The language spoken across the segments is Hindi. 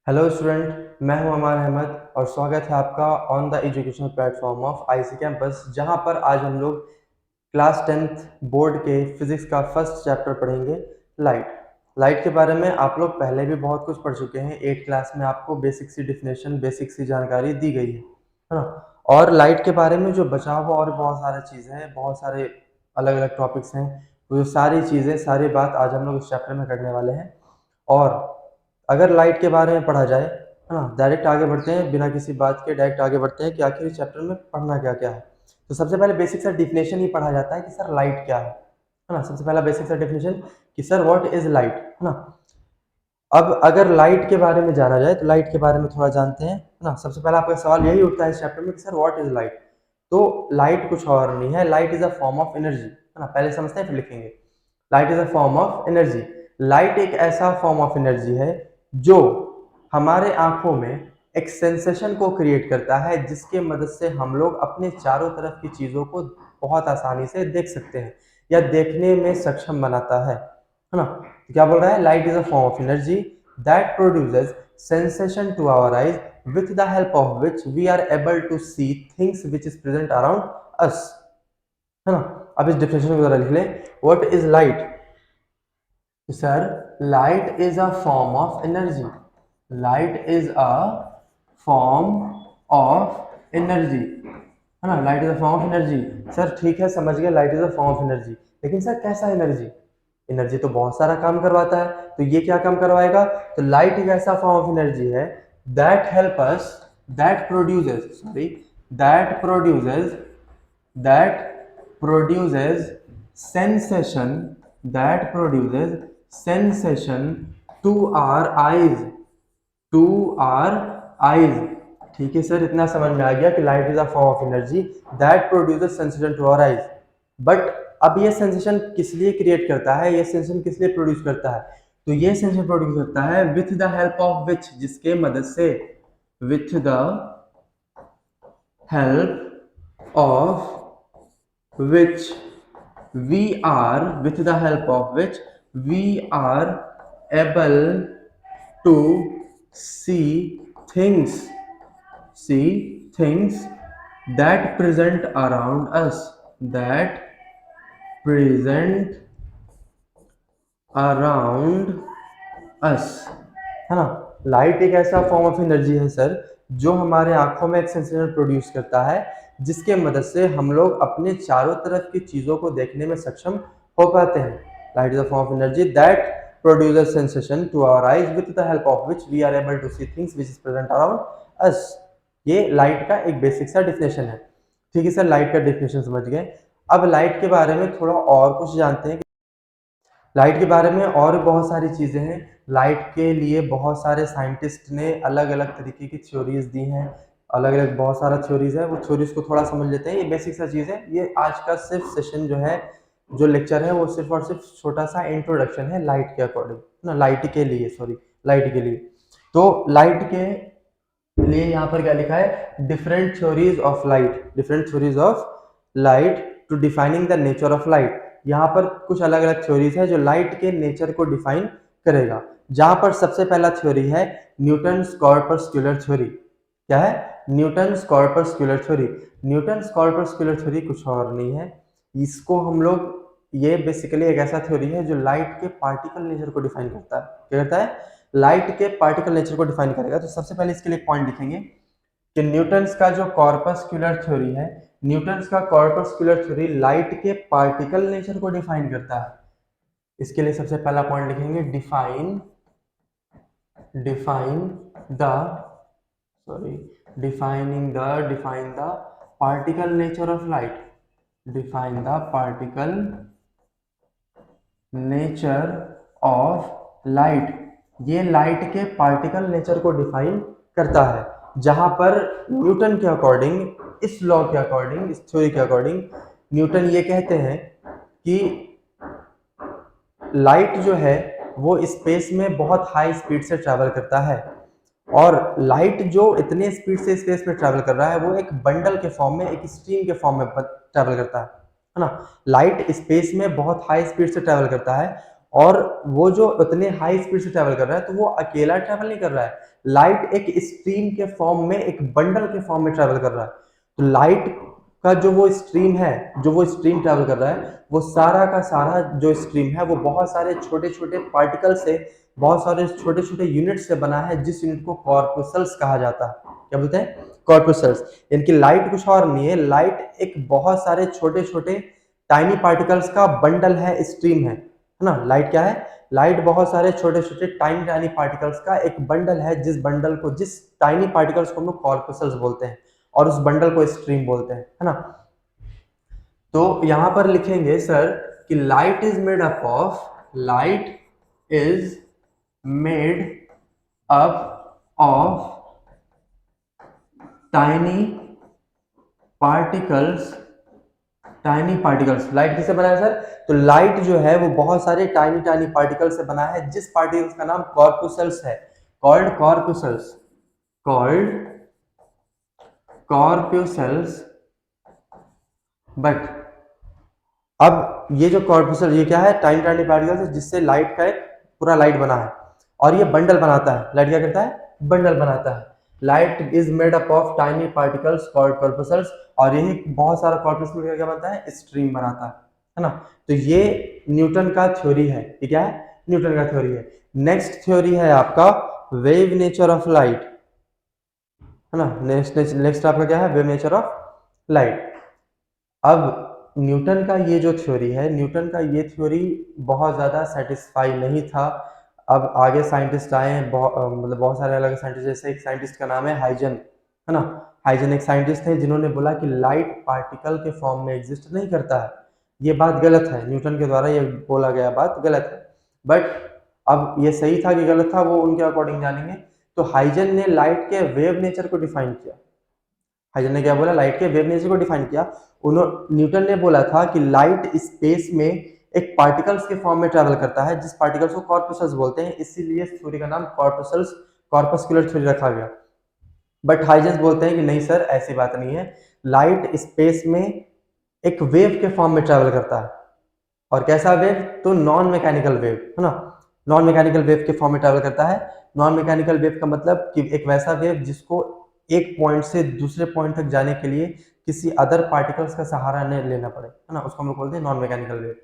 हेलो स्टूडेंट, मैं हूं अमान अहमद और स्वागत है आपका on the educational platform of IC campus, जहां पर आज हम लोग क्लास 10th बोर्ड के फिजिक्स का फर्स्ट चैप्टर पढ़ेंगे। लाइट के बारे में आप लोग पहले भी बहुत कुछ पढ़ चुके हैं। 8th क्लास में आपको बेसिक सी डिफिनेशन, बेसिक सी जानकारी दी गई है ना। और लाइट के बारे में जो बचा हुआ और बहुत सारी चीज़ें हैं, बहुत सारे अलग अलग टॉपिक्स हैं, वो सारी चीज़ें, सारी बात आज हम लोग इस चैप्टर में करने वाले हैं। और अगर लाइट के बारे में पढ़ा जाए, है ना, डायरेक्ट आगे बढ़ते हैं, बिना किसी बात के डायरेक्ट आगे बढ़ते हैं कि आखिर इस चैप्टर में पढ़ना क्या क्या है। तो सबसे पहले बेसिक सा डिफिनेशन ही पढ़ा जाता है कि सर लाइट क्या है ना। सबसे पहला बेसिक सा डिफिनेशन कि सर व्हाट इज लाइट, है ना। अब अगर लाइट के बारे में जाना जाए तो लाइट के बारे में थोड़ा जानते हैं, है ना। सबसे पहला आपका सवाल यही उठता है इस चैप्टर में कि सर व्हाट इज लाइट। तो लाइट कुछ और नहीं है, light is a form of energy, है ना। पहले समझते हैं फिर लिखेंगे। Light is a form of energy. Light एक ऐसा फॉर्म ऑफ एनर्जी है जो हमारे आंखों में एक सेंसेशन को क्रिएट करता है, जिसके मदद से हम लोग अपने चारों तरफ की चीजों को बहुत आसानी से देख सकते हैं या देखने में सक्षम बनाता है ना। तो क्या बोल रहा है, light is a form of energy that produces sensation to our eyes with the help of which we are able to see things which is present around us, है ना। अब इस डिफिनेशन को जरा लिख लें। What is light? Sir light is a form of energy. Light is a form of energy, है ना। Light is a form of energy. Sir ठीक है, समझ गए, light is a form of energy, लेकिन सर कैसा एनर्जी? एनर्जी तो बहुत सारा काम करवाता है, तो ये क्या काम करवाएगा? तो लाइट एक ऐसा फॉर्म ऑफ एनर्जी है that help us, that produces, sorry, that produces that produces sensation, that produces sensation to our eyes, to our eyes। ठीक है सर, इतना समझ में आ गया कि light is a form of energy that produces sensation to our eyes. But अब ये सेंसेशन किस लिए क्रिएट करता है, ये सेंसेशन किस लिए प्रोड्यूस करता है? तो ये सेंसेशन प्रोड्यूस करता है with the help of which, जिसके मदद से, with the help of which with the help of which we are able to see things, that present around us, that present around us, है ना। लाइट एक ऐसा फॉर्म ऑफ एनर्जी है सर जो हमारे आंखों में एक सेंसेशन प्रोड्यूस करता है, जिसके मदद से हम लोग अपने चारों तरफ की चीजों को देखने में सक्षम हो पाते हैं। Light is a form of energy that produces sensation to our eyes with the help of which we are able to see things which is present around us. ये लाइट का एक बेसिक सा डिफिनेशन है। ठीक है सर, लाइट का डिफिनेशन समझ गए। अब लाइट के बारे में थोड़ा और कुछ जानते हैं। लाइट के बारे में और बहुत सारी चीज़ें हैं। लाइट के लिए बहुत सारे साइंटिस्ट ने अलग अलग तरीके की थ्योरीज दी हैं, अलग अलग बहुत सारा थ्योरीज है। वो थ्योरीज को थोड़ा समझ लेते हैं। ये बेसिक सा चीज़ है। ये आज का सिर्फ सेशन जो है, जो लेक्चर है, वो सिर्फ और सिर्फ छोटा सा इंट्रोडक्शन है लाइट के अकॉर्डिंग ना, लाइट के लिए, सॉरी, लाइट के लिए। तो लाइट के लिए यहाँ पर क्या लिखा है, different theories of light, different theories of light to defining the nature of light. यहाँ पर कुछ अलग अलग थ्योरीज है जो लाइट के नेचर को डिफाइन करेगा। जहां पर सबसे पहला थ्योरी है न्यूटन्स कॉर्पस्कुलर थ्योरी। क्या है? Newton's corpuscular theory. Newton's corpuscular theory कुछ और नहीं है, इसको हम लोग, ये बेसिकली एक ऐसा थ्योरी है जो लाइट के पार्टिकल नेचर को डिफाइन करता है। क्या करता है? लाइट के पार्टिकल नेचर को डिफाइन करेगा। तो सबसे पहले इसके लिए एक पॉइंट लिखेंगे कि न्यूटन्स का जो कॉर्पस्कुलर थ्योरी है, न्यूटन्स का कॉर्पस्कुलर थ्योरी लाइट के पार्टिकल नेचर को डिफाइन करता है। इसके लिए सबसे पहला पॉइंट लिखेंगे define the sorry define the particle nature of light, define the particle nature of light. ये लाइट के पार्टिकल नेचर को डिफाइन करता है। जहां पर न्यूटन के अकॉर्डिंग, इस लॉ के अकॉर्डिंग, इस थ्योरी के अकॉर्डिंग, न्यूटन ये कहते हैं कि लाइट जो है वो स्पेस में बहुत हाई स्पीड से ट्रैवल करता है। और लाइट जो इतने स्पीड से स्पेस में ट्रैवल कर रहा है, वो एक बंडल के फॉर्म में, एक स्ट्रीम के फॉर्म में ट्रैवल करता है ना। लाइट स्पेस में बहुत हाई स्पीड से ट्रैवल करता है और वो जो उतने हाई स्पीड से ट्रैवल कर रहा है तो वो अकेला ट्रैवल नहीं कर रहा है, लाइट एक स्ट्रीम के फॉर्म में, एक बंडल के फॉर्म में ट्रैवल कर रहा है। तो लाइट का जो वो स्ट्रीम है, जो वो स्ट्रीम ट्रैवल कर रहा है, वो सारा का सारा जो स्ट्रीम है वो बहुत सारे छोटे छोटे पार्टिकल से, बहुत सारे छोटे छोटे यूनिट से बना है, जिस यूनिट को कॉर्पुसल्स कहा जाता है। क्या बोलते हैं? कॉर्पुसल्स। इनकी लाइट कुछ और नहीं है, लाइट एक बहुत सारे छोटे छोटे टाइनी पार्टिकल्स का बंडल है, स्ट्रीम है ना। लाइट क्या है? लाइट बहुत सारे छोटे छोटे टाइनी टाइनी पार्टिकल्स का एक बंडल है, जिस बंडल को, जिस टाइनी पार्टिकल्स को हम लोग कॉर्पसल्स बोलते हैं, और उस बंडल को स्ट्रीम बोलते हैं, है ना। तो यहां पर लिखेंगे सर कि light is made up of, light is made up of tiny particles, tiny particles. Light किससे बना है सर? तो लाइट जो है वो बहुत सारे टाइनी टाइनी पार्टिकल से बना है, जिस पार्टिकल्स का नाम कॉर्पुसल्स है, कॉल्ड कॉर्पुसल्स, कॉल्ड कॉर्पुसल्स। बट अब ये जो कॉर्पुसल, ये क्या है? टाइनी टाइनी पार्टिकल्स है, जिससे लाइट का एक पूरा लाइट बना है, और ये बंडल बनाता है। लाइट क्या करता है? बंडल बनाता है। Light is made up of tiny particles called corpuscles, और यही बहुत सारा कॉर्पुसल मिलकर क्या बनता है? स्ट्रीम बनाता है ना। तो ये न्यूटन का थ्योरी है। ये क्या है? न्यूटन का थ्योरी है। नेक्स्ट थ्योरी है आपका वेव नेचर ऑफ लाइट, है ना। नेक्स्ट नेक्स्ट आपका क्या है? Wave nature of light. अब न्यूटन का ये जो थ्योरी है, न्यूटन का ये थ्योरी बहुत ज़्यादा सेटिस्फाई नहीं था। अब आगे साइंटिस्ट आए, मतलब बहुत सारे अलग साइंटिस्ट, जैसे एक साइंटिस्ट का नाम है हाइजन, है ना। हाइजन एक साइंटिस्ट थे जिन्होंने बोला कि लाइट पार्टिकल के फॉर्म में एग्जिस्ट नहीं करता है। ये बात गलत है, न्यूटन के द्वारा ये बोला गया बात गलत है। बट अब ये सही था कि गलत था, वो उनके अकॉर्डिंग जानेंगे। तो हाइजन ने लाइट के वेव नेचर को डिफाइन किया। हाइजन ने क्या बोला? लाइट के वेव नेचर को डिफाइन किया। न्यूटन ने बोला था कि लाइट स्पेस में एक पार्टिकल्स के फॉर्म में ट्रैवल करता है, जिस पार्टिकल्स को कॉर्पसल्स बोलते हैं, इसीलिए इस थ्योरी का नाम कॉर्पसल्स, कॉर्पस्कुलर थ्योरी रखा गया। बट हाइजन बोलते हैं कि नहीं सर, ऐसी बात नहीं है, लाइट स्पेस में एक वेव के फॉर्म में ट्रैवल करता है। और कैसा वेव? तो नॉन मैकेनिकल वेव, है ना। नॉन मैकेनिकल वेव के फॉर्म में ट्रैवल करता है। नॉन मैकेनिकल वेव का मतलब कि एक वैसा वेव जिसको एक पॉइंट से दूसरे पॉइंट तक जाने के लिए किसी अदर पार्टिकल्स का सहारा नहीं लेना पड़े, है ना, उसको हम लोग बोलते हैं नॉन मैकेनिकल वेव।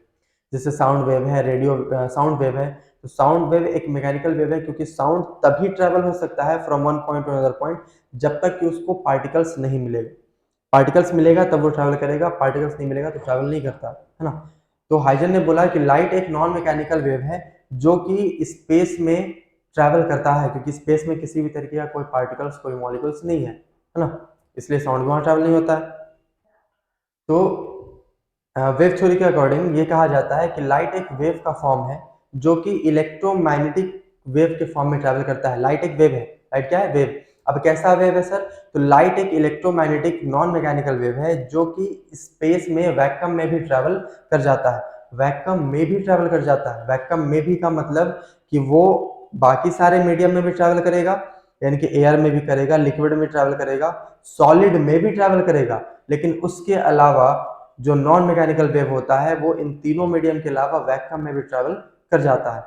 जैसे साउंड वेव है, रेडियो साउंड वेव है। तो साउंड वेव एक मैकेनिकल वेव है, क्योंकि साउंड तभी ट्रैवल हो सकता है from one point two another point, जब तक कि उसको पार्टिकल्स नहीं मिलेगा। पार्टिकल्स मिलेगा तब वो ट्रैवल करेगा, पार्टिकल्स नहीं मिलेगा तो ट्रैवल नहीं करता, है ना। तो हाइजन ने बोला कि लाइट एक नॉन मैकेनिकल वेव है, जो कि स्पेस में ट्रैवल करता है, क्योंकि स्पेस में किसी भी तरीके का कोई पार्टिकल्स, कोई मॉलिक्यूल्स नहीं है ना, इसलिए साउंड वहां ट्रैवल नहीं होता है। तो वेव थ्योरी के अकॉर्डिंग ये कहा जाता है कि लाइट एक वेव का फॉर्म है, जो कि इलेक्ट्रोमैग्नेटिक वेव के फॉर्म में ट्रैवल करता है। लाइट एक वेव है। लाइट क्या है? वेव। अब कैसा वेव है सर? तो लाइट एक इलेक्ट्रोमैग्नेटिक नॉन मैकेनिकल वेव है, जो कि स्पेस में वैक्यूम में भी ट्रैवल कर जाता है। वैक्यूम में भी ट्रैवल कर जाता है। वैक्यूम में भी का मतलब कि वो बाकी सारे मीडियम में भी ट्रैवल करेगा, यानी कि एयर में भी करेगा, लिक्विड में ट्रैवल करेगा, सॉलिड में भी ट्रैवल करेगा, लेकिन उसके अलावा जो नॉन मैकेनिकल वेव होता है वो इन तीनों मीडियम के अलावा वैक्यूम में भी ट्रैवल कर जाता है।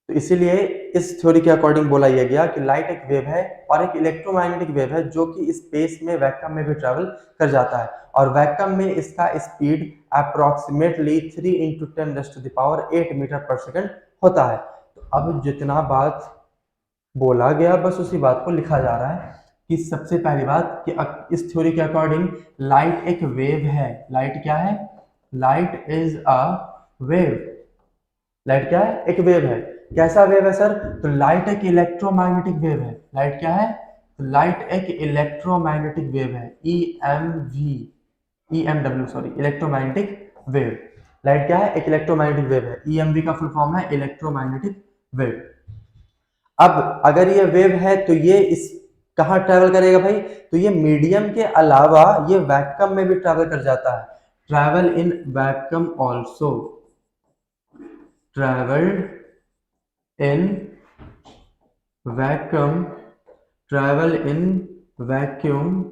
तो इसीलिए इस थ्योरी के अकॉर्डिंग बोला यह गया कि लाइट एक वेव है, और एक इलेक्ट्रोमैग्नेटिक वेव है, जो कि स्पेस में वैक्यूम में भी ट्रैवल कर जाता है, और वैक्यूम में इसका स्पीड अप्रोक्सीमेटली 3 × 10⁸ मीटर पर सेकंड होता है। तो अब जितना बात बोला गया, बस उसी बात को लिखा जा रहा है कि सबसे पहली बात कि इस थ्योरी के अकॉर्डिंग लाइट एक वेव है। लाइट क्या है? Light is a wave. Light क्या है? एक वेव है। कैसा वेव है सर? तो लाइट एक इलेक्ट्रोमैग्नेटिक वेव है। लाइट क्या है? तो लाइट एक इलेक्ट्रोमैग्नेटिक वेव है। EMW sorry, electromagnetic wave. Light क्या है? एक इलेक्ट्रोमैग्नेटिक वेव है। EMV का फुल फॉर्म है इलेक्ट्रोमैग्नेटिक वेव। अब अगर ये वेव है तो ये इस कहाँ ट्रैवल करेगा भाई? तो ये मीडियम के अलावा ये वैक्यूम में भी ट्रैवल कर जाता है। Travel in vacuum also, travelled in vacuum, travel in vacuum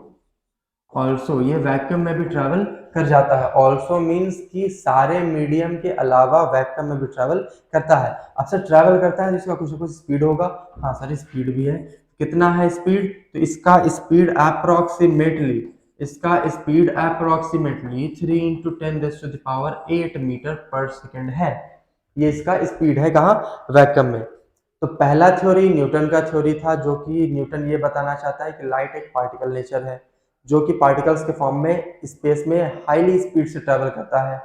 also, ये वैक्यूम में भी ट्रैवल कर जाता है। ऑल्सो मीन्स कि सारे मीडियम के अलावा वैक्यूम में भी ट्रैवल करता है। अच्छा, ट्रैवल करता है तो इसका कुछ ना कुछ स्पीड होगा। हाँ सर, स्पीड भी है। कितना है स्पीड? तो इसका स्पीड अप्रोक्सीमेटली, इसका स्पीड 3 इंटू 10⁸ मीटर पर सेकेंड है। ये इसका स्पीड है कहाँ? वैक्यूम में। तो पहला थ्योरी न्यूटन का थ्योरी था, जो कि न्यूटन ये बताना चाहता है कि लाइट एक पार्टिकल नेचर है, जो कि पार्टिकल्स के फॉर्म में स्पेस में हाईली स्पीड से ट्रेवल करता है।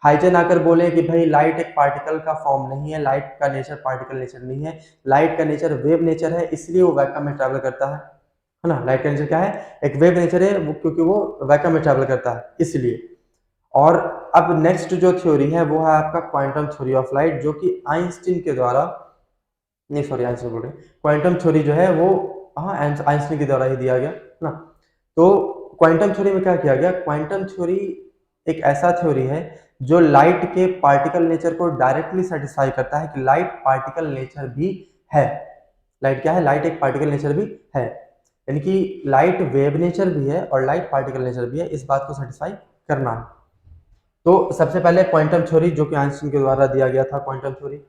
हाइजन आकर बोले कि भाई लाइट एक पार्टिकल का फॉर्म नहीं है, लाइट का नेचर पार्टिकल नेचर नहीं है, लाइट का नेचर वेव नेचर है, इसलिए वो वैक्यूम में ट्रैवल करता है ना। लाइट का नेचर क्या है? एक वेव नेचर है वो, क्योंकि वो वैक्यूम में ट्रैवल करता है इसलिए। और अब नेक्स्ट जो थ्योरी है वो है आपका क्वांटम थ्योरी ऑफ लाइट, जो कि आइंस्टीन के द्वारा, नहीं सॉरी आंसर बोल रहे, क्वांटम थ्योरी जो है वो, हाँ आइंस्टीन के द्वारा ही दिया गया ना। तो क्वांटम थ्योरी में क्या किया गया? क्वांटम थ्योरी एक ऐसा थ्योरी है जो लाइट के पार्टिकल नेचर को डायरेक्टली सेटिस्फाई करता है कि लाइट पार्टिकल नेचर भी है। लाइट क्या है? लाइट एक पार्टिकल नेचर भी है, यानी कि लाइट वेव नेचर भी है और लाइट पार्टिकल नेचर भी है, इस बात को सेटिस्फाई करना है। तो सबसे पहले क्वांटम थ्योरी, जो कि आइंस्टीन के द्वारा दिया गया था, क्वांटम थ्योरी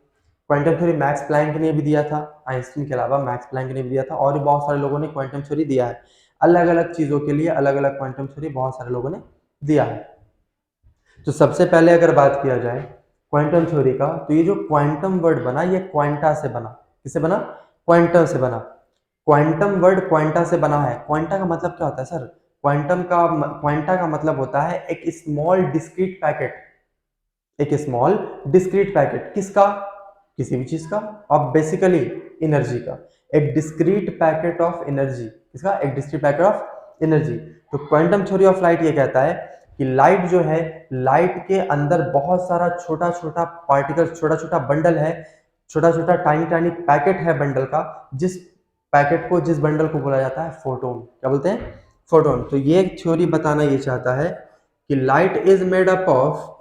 मैक्स प्लैंक ने भी दिया था। आइंस्टीन के अलावा मैक्स प्लैंक ने भी दिया था, और भी बहुत सारे लोगों ने क्वांटम थ्योरी दिया है। अलग अलग चीजों के लिए अलग अलग क्वांटम थ्योरी बहुत सारे लोगों ने दिया है। तो सबसे पहले अगर बात किया जाए क्वांटम थ्योरी का, तो ये जो क्वांटम वर्ड बना, ये क्वांटा से बना। किससे बना? क्वांटम से बना। क्वांटम वर्ड क्वांटा से बना है। क्वांटा का मतलब क्या होता है सर? क्वांटा का मतलब होता है एक स्मॉल डिस्क्रीट पैकेट। एक स्मॉल डिस्क्रीट पैकेट किसका? किसी भी चीज का, और बेसिकली एनर्जी का। एक डिस्क्रीट पैकेट ऑफ एनर्जी। किसका? एक डिस्क्रीट पैकेट ऑफ एनर्जी। तो क्वांटम थ्योरी ऑफ लाइट ये कहता है कि लाइट जो है, लाइट के अंदर बहुत सारा छोटा छोटा पार्टिकल, छोटा छोटा बंडल है, छोटा छोटा टाइनी टाइनी पैकेट है बंडल का, जिस बंडल को बोला जाता है फोटोन। क्या बोलते हैं? फोटोन। तो ये थ्योरी बताना ये चाहता है कि light is made up of,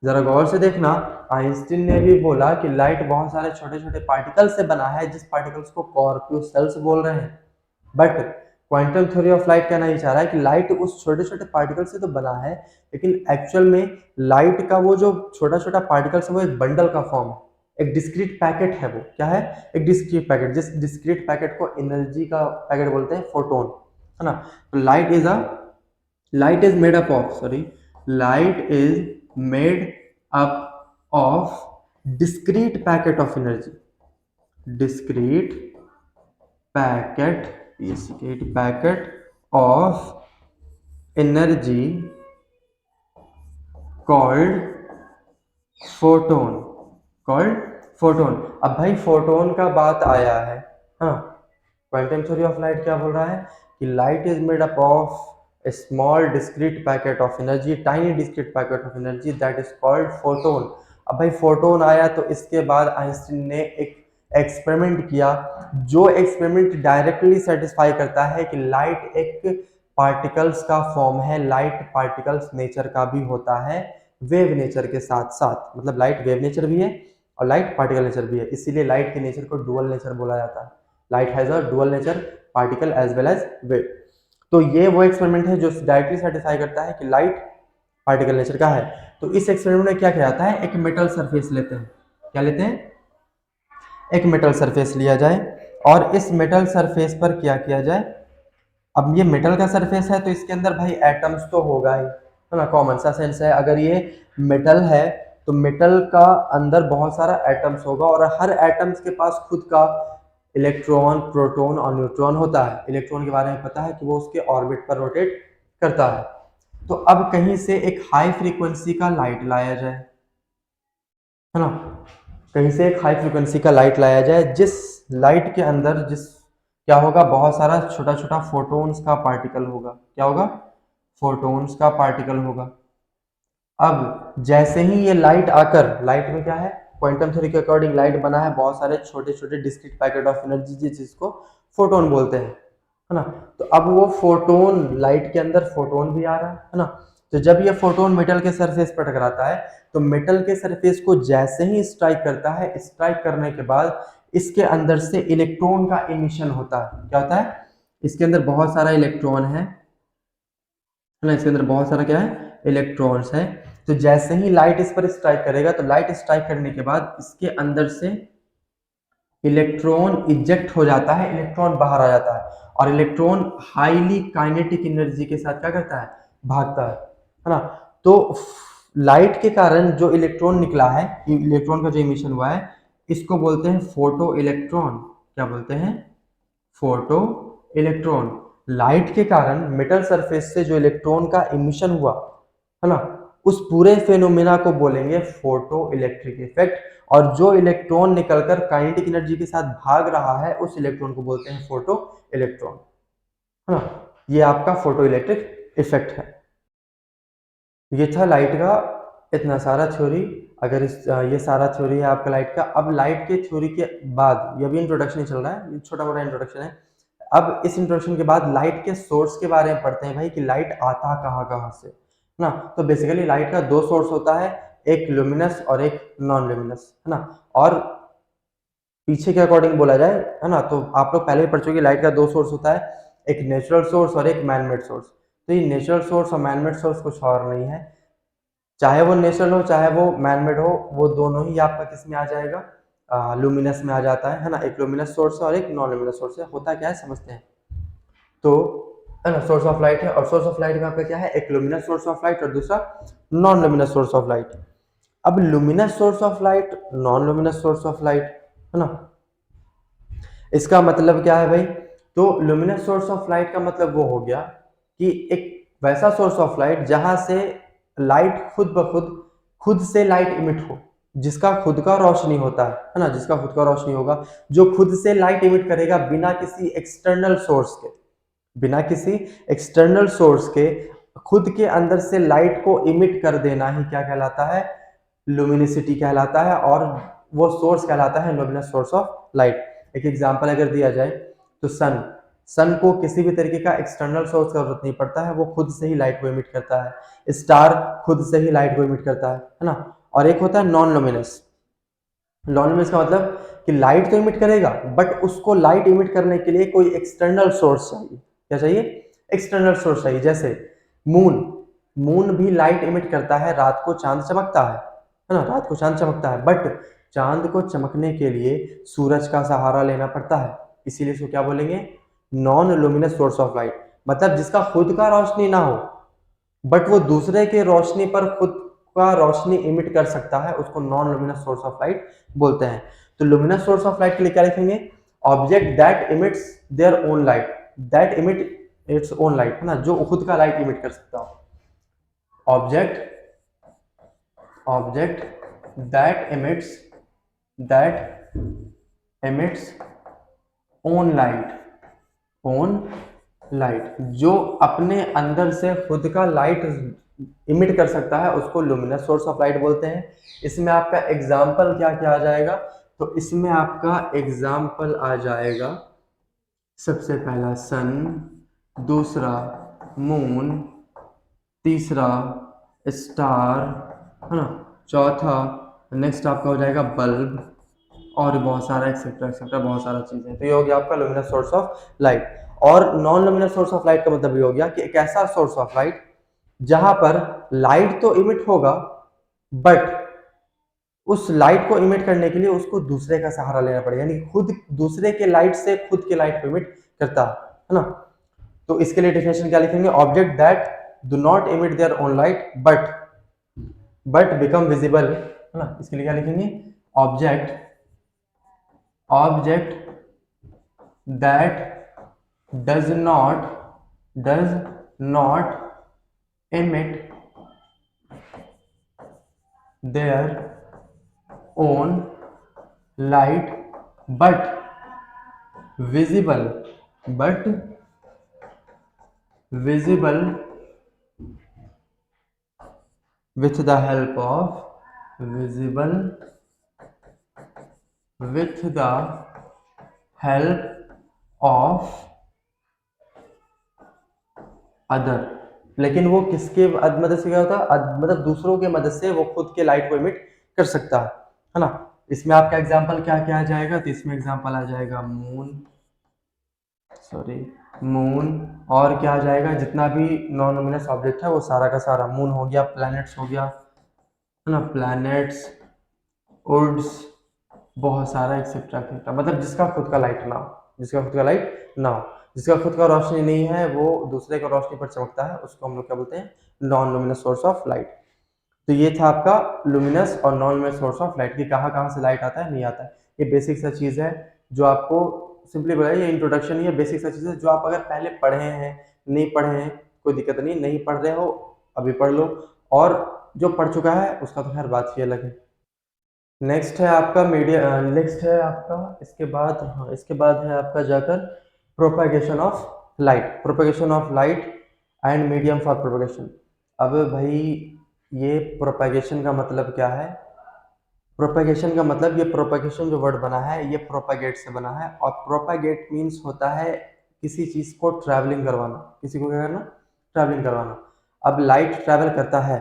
जरा गौर से देखना, आइंस्टीन ने भी बोला कि लाइट बहुत सारे छोटे छोटे पार्टिकल से बना है, जिस पार्टिकल्स को कॉर्प्यूसेल्स बोल रहे हैं। But quantum theory of light कहना ये चाह रहा है कि लाइट उस छोटे छोटे पार्टिकल से तो बना है, लेकिन एक्चुअल में लाइट का वो जो छोटा छोटा पार्टिकल्स है वो एक बंडल का फॉर्म है, एक डिस्क्रीट पैकेट है। वो क्या है? एक डिस्क्रीट पैकेट। जिस डिस्क्रीट पैकेट को एनर्जी का पैकेट बोलते हैं, फोटोन, है ना। तो light is made up of, sorry, light is made up of discrete packet of energy, discrete packet of energy called photon, called photon। अब भाई फोटोन का बात आया है, हाँ, क्वांटम थ्योरी ऑफ लाइट क्या बोल रहा है कि light is made up of a small discrete packet of energy, tiny discrete packet of energy that is called photon। अब भाई फोटोन आया तो इसके बाद आइंस्टीन ने एक एक्सपेरिमेंट किया, जो एक्सपेरिमेंट डायरेक्टली सेटिस्फाई करता है कि लाइट एक पार्टिकल्स का फॉर्म है, लाइट पार्टिकल्स नेचर का भी होता है, वेव नेचर के साथ साथ। मतलब लाइट वेव नेचर भी है और लाइट पार्टिकल नेचर भी है, इसीलिए लाइट के नेचर को डुअल नेचर बोला जाता है। Light has a dual nature, particle as well as wave. तो ये वो एक्सपेरिमेंट है जो डायरेक्टली सेटिस्फाई करता है कि लाइट पार्टिकल नेचर का है। तो इस एक्सपेरिमेंट में क्या किया जाता है? एक मेटल सरफेस लेते हैं। क्या लेते हैं? एक मेटल सरफेस लिया जाए, और इस मेटल सरफेस पर क्या किया जाए? अब ये मेटल का सरफेस है तो इसके अंदर भाई एटम्स तो होगा ही, है ना, कॉमन सा सेंस है। अगर ये मेटल है तो मेटल का अंदर बहुत सारा एटम्स होगा, और हर एटम्स के पास खुद का इलेक्ट्रॉन, प्रोटॉन और न्यूट्रॉन होता है। इलेक्ट्रॉन के बारे में पता है कि वो उसके ऑर्बिट पर रोटेट करता है। तो अब कहीं से एक हाई फ्रीक्वेंसी का लाइट लाया जाए, है ना, कहीं से एक हाई फ्रीक्वेंसी का लाइट लाया जाए, जिस लाइट के अंदर क्या होगा? बहुत सारा छोटा छोटा फोटोन्स का पार्टिकल होगा। क्या होगा? फोटोन्स का पार्टिकल होगा। अब जैसे ही ये लाइट आकर, लाइट में क्या है? क्वांटम थ्योरी के अकॉर्डिंग लाइट बना है बहुत सारे छोटे छोटे डिस्क्रीट पैकेट ऑफ एनर्जी, जिसको फोटोन बोलते हैं, है ना। तो अब वो फोटोन, लाइट के अंदर फोटोन भी आ रहा है ना। तो जब ये फोटोन मेटल के सरफेस पर टकराता है, तो मेटल के सरफेस को जैसे ही स्ट्राइक करता है, स्ट्राइक करने के बाद इसके अंदर से इलेक्ट्रॉन का इमिशन होता है। क्या होता है? इसके अंदर बहुत सारा इलेक्ट्रॉन है, ना, इसके अंदर बहुत सारा क्या है, इलेक्ट्रॉन्स है। तो जैसे ही लाइट इस पर स्ट्राइक करेगा तो लाइट स्ट्राइक करने के बाद इसके अंदर से इलेक्ट्रॉन इजेक्ट हो जाता है, इलेक्ट्रॉन बाहर आ जाता है, और इलेक्ट्रॉन हाईली काइनेटिक एनर्जी के साथ क्या करता है, भागता है ना। तो लाइट के कारण जो इलेक्ट्रॉन निकला है, इलेक्ट्रॉन का जो इमिशन हुआ है, इसको बोलते हैं फोटो इलेक्ट्रॉन। क्या बोलते हैं, फोटो इलेक्ट्रॉन। लाइट के कारण मेटल सरफेस से जो इलेक्ट्रॉन का इमिशन हुआ है ना, उस पूरे फेनोमेना को बोलेंगे फोटो इलेक्ट्रिक इफेक्ट। और जो इलेक्ट्रॉन निकलकर काइनेटिक एनर्जी के साथ भाग रहा है उस इलेक्ट्रॉन को बोलते हैं फोटो इलेक्ट्रॉन, है ना। ये आपका फोटो इलेक्ट्रिक इफेक्ट है। ये था लाइट का इतना सारा थ्योरी। अगर ये सारा थ्योरी है आपका लाइट का। अब लाइट के थ्योरी के बाद, ये भी इंट्रोडक्शन ही चल रहा है, छोटा मोटा इंट्रोडक्शन है। अब इस इंट्रोडक्शन के बाद लाइट के सोर्स के बारे में पढ़ते हैं भाई, कि लाइट आता कहाँ कहाँ से, है ना। तो बेसिकली लाइट का दो सोर्स होता है, एक लुमिनस और एक नॉन लुमिनस, है ना। और पीछे के अकॉर्डिंग बोला जाए, है ना, तो आप लोग पहले ही पढ़ चुके, लाइट का दो सोर्स होता है, एक नेचुरल सोर्स और एक मैनमेड सोर्स। तो ये नेचुरल सोर्स और मैनमेड सोर्स कुछ और नहीं है, चाहे वो नेचुरल हो चाहे वो मैनमेड हो, वो दोनों ही आपका किस में आ जाएगा, लुमिनस में आ जाता है ना। एक लुमिनस सोर्स है और एक नॉन लुमिनस सोर्स है। होता क्या है समझते हैं। तो है ना, सोर्स ऑफ लाइट है, और सोर्स ऑफ लाइट में आपका क्या है, एक लुमिनस सोर्स ऑफ लाइट और दूसरा non luminous source of light. अब luminous source of light, non luminous source of light, है ना, इसका मतलब क्या है भाई। तो लुमिनस सोर्स ऑफ लाइट का मतलब वो हो गया कि एक वैसा सोर्स ऑफ लाइट जहां से लाइट खुद ब खुद से लाइट इमिट हो, जिसका खुद का रोशनी होता है ना, जिसका खुद का रोशनी होगा, जो खुद से लाइट इमिट करेगा बिना किसी एक्सटर्नल सोर्स के, बिना किसी एक्सटर्नल सोर्स के खुद के अंदर से लाइट को इमिट कर देना ही क्या कहलाता है, लुमिनिसिटी कहलाता है। और वो सोर्स कहलाता है लुमिनस सोर्स ऑफ लाइट। एक एग्जांपल अगर दिया जाए तो सन को किसी भी तरीके का एक्सटर्नल सोर्स का जरूरत नहीं पड़ता है, वो खुद से ही लाइट को इमिट करता है। स्टार खुद से ही लाइट को इमिट करता है ना। और एक होता है नॉन लुमिनस। नॉन लुमिनस का मतलब कि लाइट तो इमिट करेगा, बट उसको लाइट इमिट करने के लिए कोई एक्सटर्नल सोर्स चाहिए। क्या चाहिए, एक्सटर्नल सोर्स चाहिए। जैसे मून, मून भी लाइट इमिट करता है, रात को चांद चमकता है ना, रात को चांद चमकता है, बट चांद को चमकने के लिए सूरज का सहारा लेना पड़ता है, इसीलिए इसको क्या बोलेंगे, non luminous source of light. मतलब जिसका खुद का रोशनी ना हो, बट वो दूसरे के रोशनी पर खुद का रोशनी इमिट कर सकता है, उसको non luminous source of light बोलते हैं। तो लुमिनस सोर्स ऑफ लाइट के लिए क्या लिखेंगे, object that emits their own light, that emit its own light, है ना, जो खुद का लाइट इमिट कर सकता हो। Object, object that emits own light, own light, जो अपने अंदर से खुद का लाइट इमिट कर सकता है, उसको लुमिनस सोर्स ऑफ लाइट बोलते हैं। इसमें आपका एग्जाम्पल क्या क्या आ जाएगा, तो इसमें आपका एग्जाम्पल आ जाएगा, सबसे पहला सन, दूसरा मून, तीसरा स्टार, है ना, चौथा नेक्स्ट आपका हो जाएगा बल्ब, और बहुत सारा एक्सेट्रा एक्सेट्रा बहुत सारा चीजें। तो ये हो गया आपका लुमिनस सोर्स ऑफ लाइट। और non luminous source of light का मतलब ये हो गया कि एक ऐसा सोर्स ऑफ लाइट जहां पर लाइट तो इमिट होगा, बट उस लाइट को इमिट करने के लिए उसको दूसरे का सहारा लेना पड़ेगा, यानी खुद दूसरे के लाइट से खुद के लाइट को इमिट करता है ना। तो इसके लिए डेफिनेशन क्या लिखेंगे, object that do not emit their own light but become visible, है ना। इसके लिए क्या लिखेंगे, object, object that does not emit their own light but visible but visible with the help of visible with the help of other. लेकिन वो किसके मदद से क्या होता है, मतलब दूसरों के मदद से वो खुद के लाइट को इमिट कर सकता है ना। इसमें आपका एग्जांपल क्या क्या आ जाएगा, तो इसमें एग्जांपल आ जाएगा मून, सॉरी मून, और क्या आ जाएगा, जितना भी नॉन लुमिनस ऑब्जेक्ट है वो सारा का सारा, मून हो गया, प्लैनेट्स हो गया, है ना, प्लैनेट्स, उड्स, बहुत सारा एक्सेट्रा एक्सेट्रा, मतलब जिसका खुद का लाइट ना हो, जिसका खुद का लाइट ना हो, जिसका खुद का रोशनी नहीं है, वो दूसरे का रोशनी पर चमकता है, उसको हम लोग क्या बोलते हैं, non luminous source of light. तो ये था आपका लुमिनस और non luminous source of light की कहाँ कहाँ से लाइट आता है, नहीं आता है। ये बेसिक सा चीज़ है जो आपको सिंपली बोला, ये इंट्रोडक्शन ही है, बेसिक सा चीज़ है जो आप अगर पहले पढ़े हैं, नहीं पढ़े हैं कोई दिक्कत नहीं, नहीं पढ़ रहे हो अभी पढ़ लो, और जो पढ़ चुका है उसका तो खैर बात ही अलग है। नेक्स्ट है आपका मीडिया, नेक्स्ट है आपका इसके बाद, हाँ इसके बाद है आपका जाकर propagation of light, propagation of light and medium for propagation. अब भाई ये प्रोपेगेशन का मतलब क्या है, प्रोपेगेशन का मतलब, ये प्रोपेगेशन जो वर्ड बना है ये प्रोपेगेट से बना है, और प्रोपेगेट मीन्स होता है किसी चीज़ को ट्रैवलिंग करवाना, किसी को क्या करना, ट्रैवलिंग करवाना। अब लाइट ट्रैवल करता है,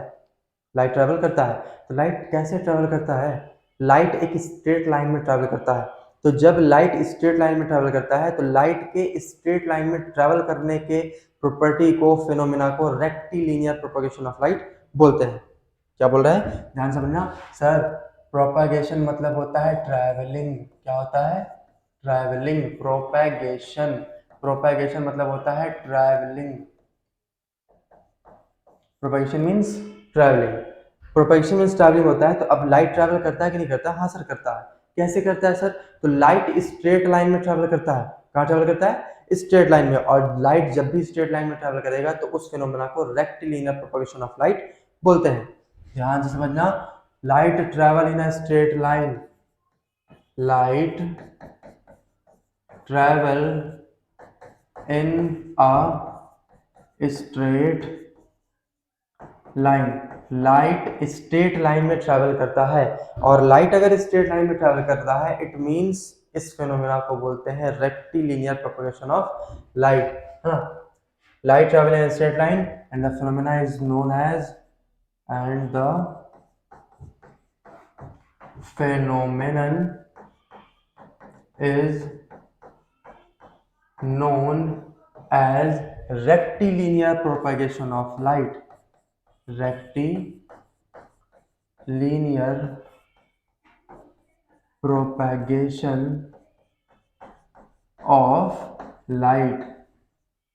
लाइट ट्रैवल करता है, तो लाइट कैसे ट्रैवल करता है, लाइट एक स्ट्रेट लाइन में ट्रैवल करता है। तो जब लाइट स्ट्रेट लाइन में ट्रैवल करता है तो लाइट के स्ट्रेट लाइन में ट्रैवल करने के प्रॉपर्टी को, फिनोमिना को रेक्टिलिनियर प्रोपेगेशन ऑफ लाइट बोलते हैं। क्या बोल रहे हैं, ध्यान समझना सर, प्रोपेगेशन मतलब होता है ट्रैवलिंग, क्या होता है, ट्रैवलिंग, प्रोपेगेशन, प्रोपेगेशन मतलब होता है travelling, propagation means travelling, propagation means travelling होता है। तो अब लाइट ट्रैवल करता है कि नहीं करता, हाँ सर करता है। कैसे करता है सर, तो लाइट स्ट्रेट लाइन में ट्रैवल करता है, कहाँ ट्रैवल करता है, स्ट्रेट लाइन में, और लाइट जब भी स्ट्रेट लाइन में ट्रैवल करेगा तो उस फिनोमेना को रेक्टिलिनियर प्रोपेगेशन ऑफ लाइट बोलते हैं। ध्यान से समझना, light travel in a straight line, light travel in a straight line, light straight line में ट्रैवल करता है, और लाइट अगर स्ट्रेट लाइन में ट्रैवल करता है इट मींस इस फिनोमेना को बोलते हैं रेक्टिलिनियर प्रोपेगेशन ऑफ लाइट। हाँ, light travel in straight line and the phenomena is known as, and the phenomenon is known as rectilinear propagation of light, rectilinear propagation of light।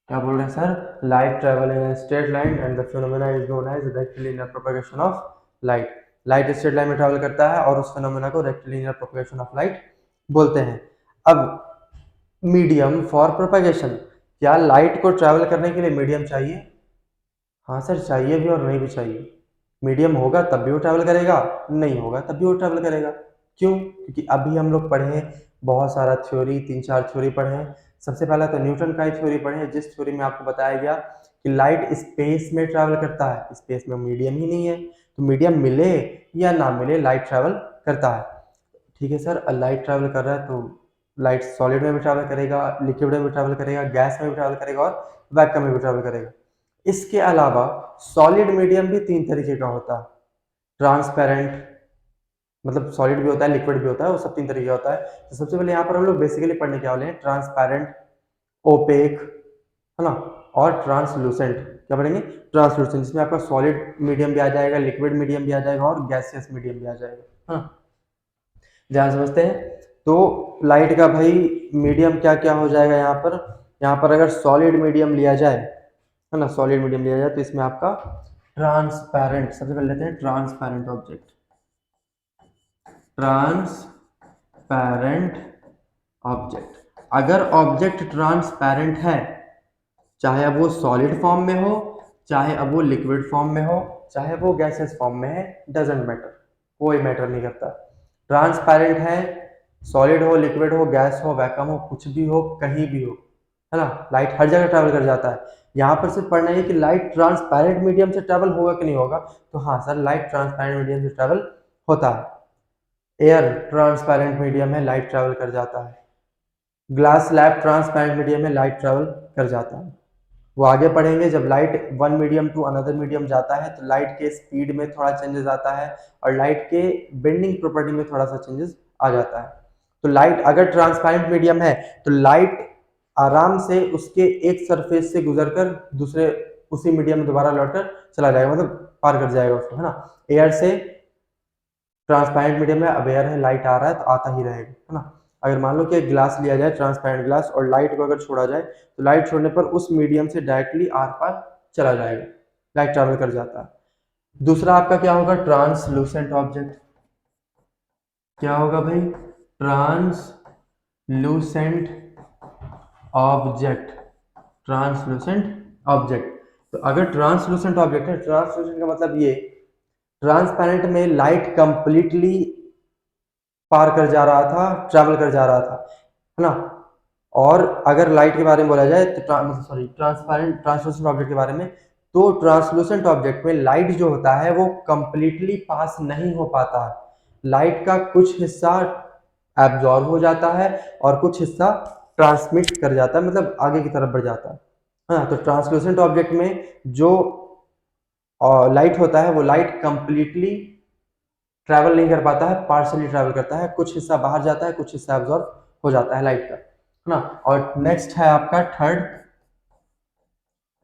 क्या बोल रहे हैं sir, light travel in straight line and the phenomena is known as rectilinear propagation of light. Light straight line में ट्रेवल करता है और उस फिनोमेना को रेक्टिलिनियर प्रोपेगेशन ऑफ लाइट बोलते हैं। अब मीडियम फॉर प्रोपेगेशन, क्या लाइट को ट्रैवल करने के लिए मीडियम चाहिए, हाँ सर चाहिए भी और नहीं भी चाहिए। मीडियम होगा तब भी वो ट्रैवल करेगा, नहीं होगा तब भी वो ट्रैवल करेगा। क्यों, क्योंकि अभी हम लोग पढ़े हैं बहुत सारा थ्योरी, 3-4 थ्योरी पढ़े हैं। सबसे पहला तो न्यूटन का ही थ्योरी पढ़े हैं, जिस थ्योरी में आपको बताया गया कि लाइट स्पेस में ट्रैवल करता है, स्पेस में मीडियम ही नहीं है, तो मीडियम मिले या ना मिले लाइट ट्रैवल करता है। ठीक है सर, लाइट ट्रैवल कर रहा है तो लाइट सॉलिड में भी ट्रैवल करेगा, लिक्विड में भी ट्रैवल करेगा, गैस में भी ट्रैवल करेगा और वैक्यूम में भी ट्रैवल करेगा। इसके अलावा सॉलिड मीडियम भी 3 तरीके का होता है, ट्रांसपेरेंट, मतलब सॉलिड भी होता है, लिक्विड भी होता है, वो सब 3 तरीके का होता है। तो सबसे पहले यहाँ पर हम लोग बेसिकली पढ़ने क्या वाले हैं, ट्रांसपेरेंट, ओपेक, है ना, और ट्रांसलूसेंट। क्या पढ़ेंगे, ट्रांसलूसेंट, जिसमें आपका सॉलिड मीडियम भी आ जाएगा, लिक्विड मीडियम भी आ जाएगा और गैसियस मीडियम भी आ जाएगा। हाँ, ध्यान समझते हैं। तो लाइट का भाई मीडियम क्या क्या हो जाएगा यहाँ पर, यहाँ पर अगर सॉलिड मीडियम लिया जाए, है ना, सॉलिड मीडियम लिया जाए तो इसमें आपका ट्रांसपेरेंट, सबसे पहले लेते हैं ट्रांसपेरेंट ऑब्जेक्ट, ट्रांसपेरेंट ऑब्जेक्ट। अगर ऑब्जेक्ट ट्रांसपेरेंट है, चाहे अब वो सॉलिड फॉर्म में हो, चाहे अब वो लिक्विड फॉर्म में हो, चाहे वो गैसेस फॉर्म में है, डजेंट मैटर, कोई मैटर नहीं करता। ट्रांसपेरेंट है, सॉलिड हो, लिक्विड हो, गैस हो, वैक्यूम हो, कुछ भी हो, कहीं भी हो, है ना, लाइट हर जगह ट्रैवल कर जाता है। यहाँ पर सिर्फ पढ़ना है कि लाइट ट्रांसपेरेंट मीडियम से ट्रैवल होगा कि नहीं होगा, तो हाँ सर लाइट ट्रांसपेरेंट मीडियम से ट्रैवल होता है। एयर ट्रांसपेरेंट मीडियम है, लाइट ट्रैवल कर जाता है। ग्लास स्लैब ट्रांसपेरेंट मीडियम में लाइट ट्रैवल कर जाता है। वो आगे पढ़ेंगे, जब light one medium to another medium जाता है तो लाइट के स्पीड में थोड़ा चेंजेस आता है और लाइट के बेंडिंग प्रॉपर्टी में थोड़ा सा चेंजेस आ जाता है। तो लाइट अगर ट्रांसपेरेंट मीडियम है तो लाइट आराम से उसके एक सरफेस से गुजरकर दूसरे उसी मीडियम में दोबारा लौटकर चला जाएगा, मतलब पार कर जाएगा उसको, है ना। एयर से ट्रांसपेरेंट मीडियम में, अब एयर है, लाइट आ रहा है तो आता ही रहेगा, है ना। अगर मान लो कि एक ग्लास लिया जाए, ट्रांसपेरेंट ग्लास, और लाइट को अगर छोड़ा जाए तो लाइट छोड़ने पर उस मीडियम से डायरेक्टली आर पार चला जाएगा, लाइट ट्रैवल कर जाता है। दूसरा आपका क्या होगा, ट्रांसलूसेंट ऑब्जेक्ट। क्या होगा भाई, ट्रांसलूसेंट ऑब्जेक्ट। ट्रांसलूसेंट ऑब्जेक्ट, तो अगर ट्रांसलूसेंट ऑब्जेक्ट है, ट्रांसलूसेंट का मतलब ये, ट्रांसपेरेंट में लाइट कंप्लीटली पार कर जा रहा था, ट्रैवल कर जा रहा था, है ना। और अगर लाइट के बारे में बोला जाए तो ट्रांसपेरेंट ट्रांसलूसेंट ऑब्जेक्ट के बारे में, तो ट्रांसलूसेंट ऑब्जेक्ट में लाइट जो होता है वो कंप्लीटली पास नहीं हो पाता है। लाइट का कुछ हिस्सा एब्जॉर्ब हो जाता है और कुछ हिस्सा ट्रांसमिट कर जाता है, मतलब आगे की तरफ बढ़ जाता है। हाँ, तो ट्रांसलूसेंट ऑब्जेक्ट में जो लाइट होता है वो लाइट कंप्लीटली ट्रैवल नहीं कर पाता है, पार्शली ट्रैवल करता है, कुछ हिस्सा बाहर जाता है, कुछ हिस्सा एब्जॉर्ब हो जाता है लाइट का, है ना। और नेक्स्ट है आपका थर्ड,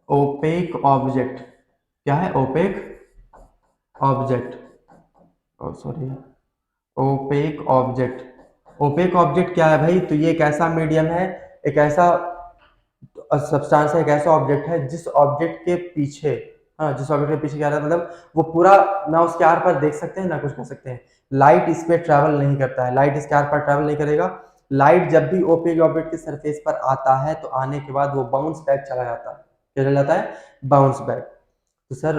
ओपेक ऑब्जेक्ट। क्या है, opaque object, sorry, opaque object. Opaque object क्या है भाई, तो ये एक ऐसा मीडियम है, एक ऐसा सब्सटेंस है, एक ऐसा ऑब्जेक्ट है जिस ऑब्जेक्ट के पीछे, हाँ, जिस ऑब्जेक्ट के पीछे क्या रहता है, मतलब वो पूरा ना उसके आर पार देख सकते हैं ना कुछ कर सकते हैं, लाइट इस पे ट्रैवल नहीं करता है, लाइट इसके आर पार ट्रैवल नहीं करेगा। लाइट जब भी ओपेक ऑब्जेक्ट के सरफेस पर आता है तो आने के बाद वो बाउंस बैक चला जाता है, क्या चला जाता है, बाउंस बैक। तो सर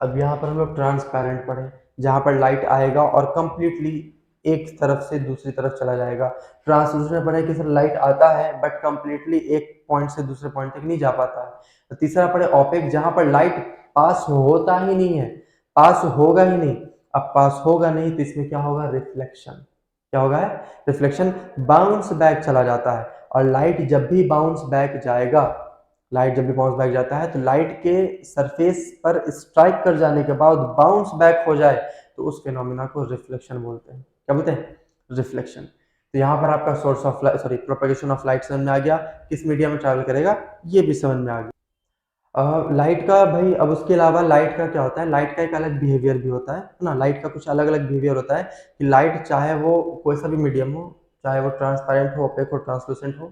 अब यहाँ पर हम लोग ट्रांसपेरेंट पढ़े, जहाँ पर लाइट आएगा और कंप्लीटली एक तरफ से दूसरी तरफ चला जाएगा। ट्रांसलूसेंट पढ़े कि सर लाइट आता है बट कंप्लीटली एक पॉइंट से दूसरे पॉइंट तक नहीं जा पाता है। तो तीसरा पढ़े ऑपेक, जहाँ पर लाइट पास होता ही नहीं है, पास होगा ही नहीं। अब पास होगा नहीं तो इसमें क्या होगा, रिफ्लेक्शन। क्या होगा, रिफ्लेक्शन, बाउंस बैक चला जाता है। और लाइट जब भी बाउंस बैक जाएगा, लाइट जब भी बाउंस बैक जाता है तो लाइट के सरफेस पर स्ट्राइक कर जाने के बाद बाउंस बैक हो जाए तो उस फिनोमिना को रिफ्लेक्शन बोलते हैं। क्या बोलते हैं, रिफ्लेक्शन। तो यहाँ पर आपका source of light, sorry, propagation of light समझ में आ गया, किस मीडियम में ट्रैवल करेगा ये भी समझ में आ गया। लाइट का भाई, अब उसके अलावा लाइट का क्या होता है, लाइट का एक अलग बिहेवियर भी होता है ना। लाइट का कुछ अलग अलग बिहेवियर होता है कि लाइट चाहे वो कोई सा भी मीडियम हो, चाहे वो ट्रांसपेरेंट हो, ओपेक हो, ट्रांसलूसेंट हो,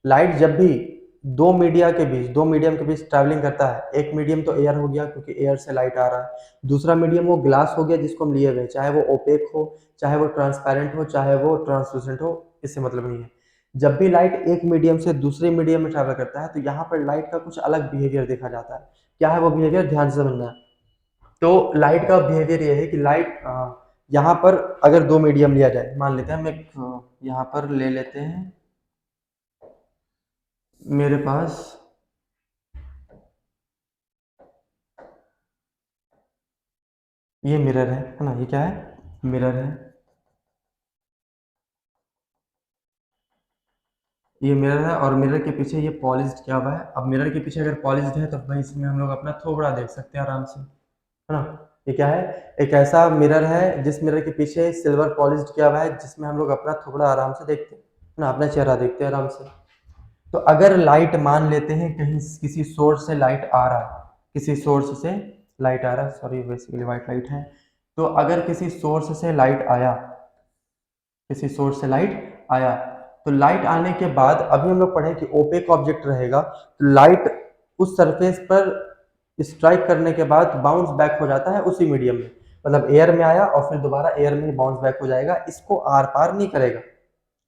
लाइट जब भी दो मीडियम के बीच ट्रैवलिंग करता है, एक मीडियम तो एयर हो गया क्योंकि एयर से लाइट आ रहा है, दूसरा मीडियम वो ग्लास हो गया जिसको हम लिए हुए, चाहे वो ओपेक हो, चाहे वो ट्रांसपेरेंट हो, चाहे वो ट्रांसलूसेंट हो, इससे मतलब नहीं है। जब भी लाइट एक मीडियम से दूसरे मीडियम में ट्रैवल करता है तो यहाँ पर लाइट का कुछ अलग बिहेवियर देखा जाता है। क्या है वो बिहेवियर, ध्यान से समझना है। तो लाइट का बिहेवियर ये है कि लाइट यहाँ पर अगर दो मीडियम लिया जाए, मान लेते हैं हम एक, यहाँ पर ले लेते हैं, मेरे पास ये मिरर है ना, ये क्या है, मिरर है, ये मिरर है और मिरर के पीछे ये पॉलिश्ड किया हुआ है। अब मिरर के पीछे अगर पॉलिश्ड है तो भाई इसमें हम लोग अपना थोबड़ा देख सकते हैं आराम से, है ना। ये क्या है, एक ऐसा मिरर है जिस मिरर के पीछे सिल्वर पॉलिश्ड किया हुआ है, जिसमें हम लोग अपना थोबड़ा आराम से देखते हैं, है ना, अपना चेहरा देखते हैं आराम से। तो अगर लाइट मान लेते हैं कहीं किसी सोर्स से लाइट आ रहा है, किसी सोर्स से लाइट आ रहा है, सॉरी बेसिकली वाइट लाइट है, तो अगर किसी सोर्स से लाइट आया, किसी सोर्स से लाइट आया, तो लाइट आने के बाद अभी हम लोग पढ़े कि ओपेक ऑब्जेक्ट रहेगा, तो लाइट उस सरफेस पर स्ट्राइक करने के बाद बाउंस बैक हो जाता है उसी मीडियम में, मतलब एयर में आया और फिर दोबारा एयर में ही बाउंस बैक हो जाएगा, इसको आर पार नहीं करेगा,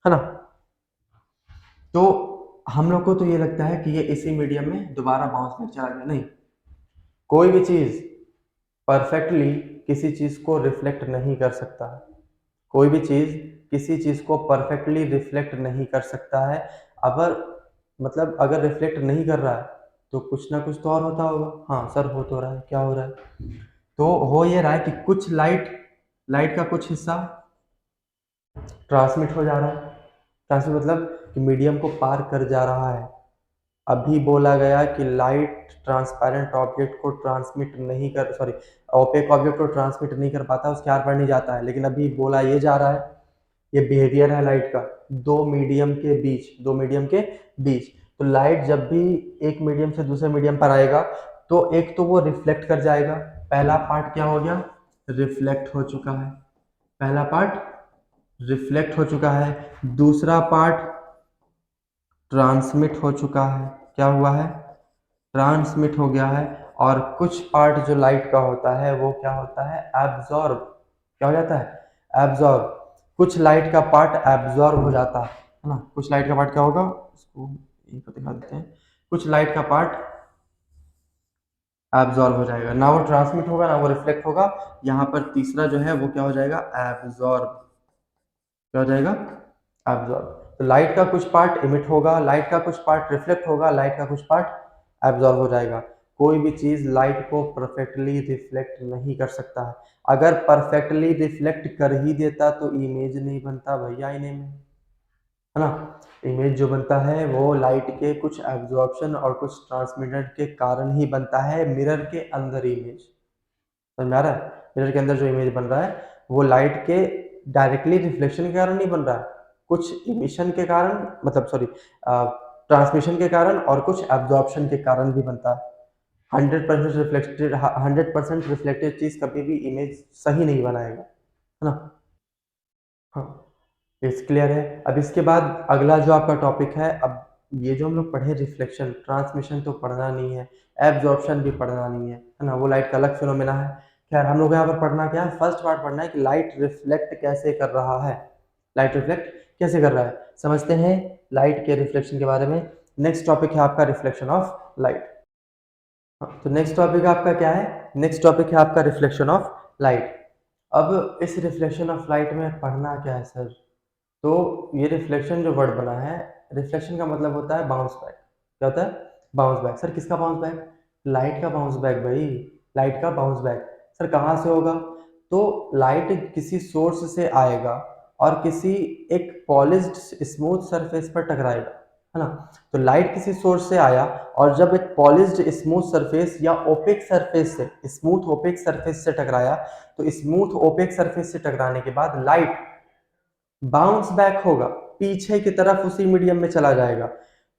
है ना। तो हम लोग को तो ये लगता है कि ये इसी मीडियम में दोबारा बाउंस बैक चला गया, नहीं, कोई भी चीज परफेक्टली किसी चीज को रिफ्लेक्ट नहीं कर सकता है, कोई भी चीज किसी चीज को परफेक्टली रिफ्लेक्ट नहीं कर सकता है। अगर, मतलब अगर रिफ्लेक्ट नहीं कर रहा है तो कुछ ना कुछ तो और होता होगा। हाँ सर, हो तो रहा है, क्या हो रहा है, तो हो ये रहा है कि कुछ लाइट, लाइट का कुछ हिस्सा ट्रांसमिट हो जा रहा है, ट्रांसमिट मतलब कि मीडियम को पार कर जा रहा है। अभी बोला गया कि लाइट ट्रांसपेरेंट ऑब्जेक्ट को ट्रांसमिट नहीं कर, ओपेक ऑब्जेक्ट को ट्रांसमिट नहीं कर पाता, उसके आर पार नहीं जाता है, लेकिन अभी बोला ये जा रहा है ये बिहेवियर है लाइट का दो मीडियम के बीच। तो लाइट जब भी एक मीडियम से दूसरे मीडियम पर आएगा तो एक तो वो रिफ्लेक्ट कर जाएगा, पहला पार्ट क्या हो गया, रिफ्लेक्ट हो चुका है, पहला पार्ट रिफ्लेक्ट हो चुका है, दूसरा पार्ट ट्रांसमिट हो चुका है, क्या हुआ है, ट्रांसमिट हो गया है। और कुछ पार्ट जो लाइट का होता है वो क्या होता है, एब्जॉर्ब, क्या हो जाता है, एब्जॉर्ब। कुछ लाइट का पार्ट एब्जॉर्ब हो जाता है ना, कुछ लाइट का पार्ट क्या होगा, इसको यहीं पर दिखा देते हैं, कुछ लाइट का पार्ट एब्जॉर्ब हो जाएगा, ना वो ट्रांसमिट होगा ना वो रिफ्लेक्ट होगा। यहाँ पर तीसरा जो है वो क्या हो जाएगा, एब्जॉर्ब, क्या हो जाएगा, एब्जॉर्ब। तो लाइट का कुछ पार्ट इमिट होगा, लाइट का कुछ पार्ट रिफ्लेक्ट होगा, लाइट का कुछ पार्ट एब्जॉर्ब हो जाएगा। कोई भी चीज लाइट को परफेक्टली रिफ्लेक्ट नहीं कर सकता है, अगर परफेक्टली रिफ्लेक्ट कर ही देता तो इमेज नहीं बनता भैया इन्हें में, है ना। इमेज जो बनता है वो लाइट के कुछ एब्जॉर्प्शन और कुछ ट्रांसमिटेड के कारण ही बनता है, मिरर के अंदर इमेज, समझ में आ रहा है, मिरर के अंदर जो इमेज बन रहा है वो लाइट के डायरेक्टली रिफ्लेक्शन के कारण नहीं बन रहा है, कुछ इमिशन के कारण, मतलब सॉरी ट्रांसमिशन के कारण और कुछ एब्जॉर्प्शन के कारण भी बनता है। 100% रिफ्लेक्टेड चीज कभी भी इमेज सही नहीं बनाएगा, है ना। हाँ, इट्स क्लियर है। अब इसके बाद अगला जो आपका टॉपिक है, अब ये जो हम लोग पढ़े रिफ्लेक्शन, ट्रांसमिशन तो पढ़ना नहीं है, एब्जॉर्प्शन भी पढ़ना नहीं है ना, वो लाइट का अलग फिनोमेना है। खैर हम लोग यहाँ पर पढ़ना क्या है, फर्स्ट पार्ट पढ़ना है कि लाइट रिफ्लेक्ट कैसे कर रहा है, लाइट रिफ्लेक्ट कैसे कर रहा है, समझते हैं लाइट के रिफ्लेक्शन के बारे में। नेक्स्ट टॉपिक है आपका रिफ्लेक्शन ऑफ लाइट। तो नेक्स्ट टॉपिक आपका क्या है, नेक्स्ट टॉपिक है आपका रिफ्लेक्शन ऑफ लाइट। अब इस रिफ्लेक्शन ऑफ लाइट में पढ़ना क्या है सर, तो ये रिफ्लेक्शन जो वर्ड बना है, रिफ्लेक्शन का मतलब होता है बाउंस बैक, क्या होता है, बाउंस बैक। सर किसका बाउंस बैक, लाइट का बाउंस बैक भाई, लाइट का बाउंस बैक। सर कहाँ से होगा, तो लाइट किसी सोर्स से आएगा और किसी एक पॉलिश्ड स्मूथ सरफेस पर टकराएगा, है ना। तो लाइट किसी सोर्स से आया और जब एक पॉलिश्ड स्मूथ सरफेस या ओपेक सरफेस से, स्मूथ ओपेक सरफेस से टकराया, तो स्मूथ ओपेक सरफेस से टकराने के बाद लाइट बाउंस बैक होगा, पीछे की तरफ उसी मीडियम में चला जाएगा।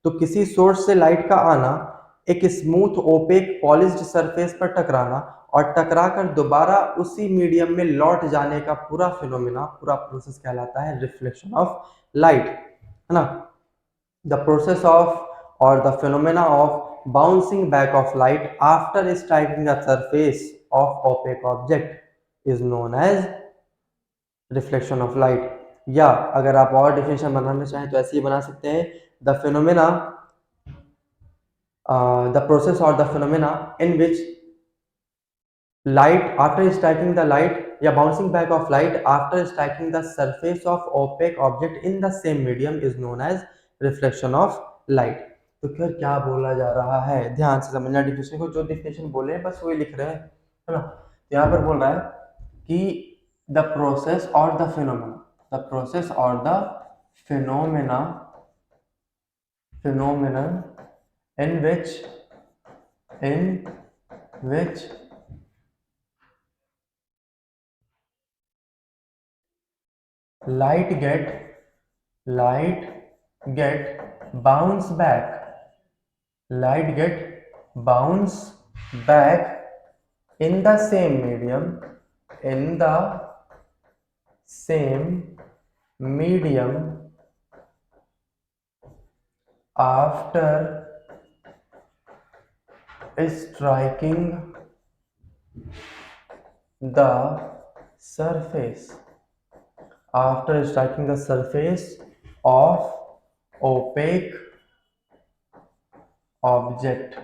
तो किसी सोर्स से लाइट का आना, एक स्मूथ ओपेक पॉलिश्ड सरफेस पर टकराना और टकरा कर दोबारा उसी मीडियम में लौट जाने का पूरा फिनोमेना, पूरा प्रोसेस कहलाता है रिफ्लेक्शन ऑफ लाइट, है ना। द प्रोसेस ऑफ और the phenomena of bouncing back of light after striking the surface of opaque object is known as reflection of light. या अगर आप और डिफिनेशन बनाना चाहें तो ऐसे ही बना सकते हैं, द फिनोमेना, द प्रोसेस और the phenomena in which light after striking the light या bouncing back of light after striking the surface of opaque object in the same medium is known as reflection of light। तो फिर क्या बोला जा रहा है, ध्यान से समझना डिफिनेशन को, जो डिफिनेशन बोले हैं बस वही लिख रहे हैं, है ना। तो यहाँ पर बोल रहा है कि द प्रोसेस और द फिनोमेना, द प्रोसेस और the phenomena, phenomenon in which light get bounce back, light get bounce back in the same medium, in the same medium after striking the surface, after striking the surface of opaque object,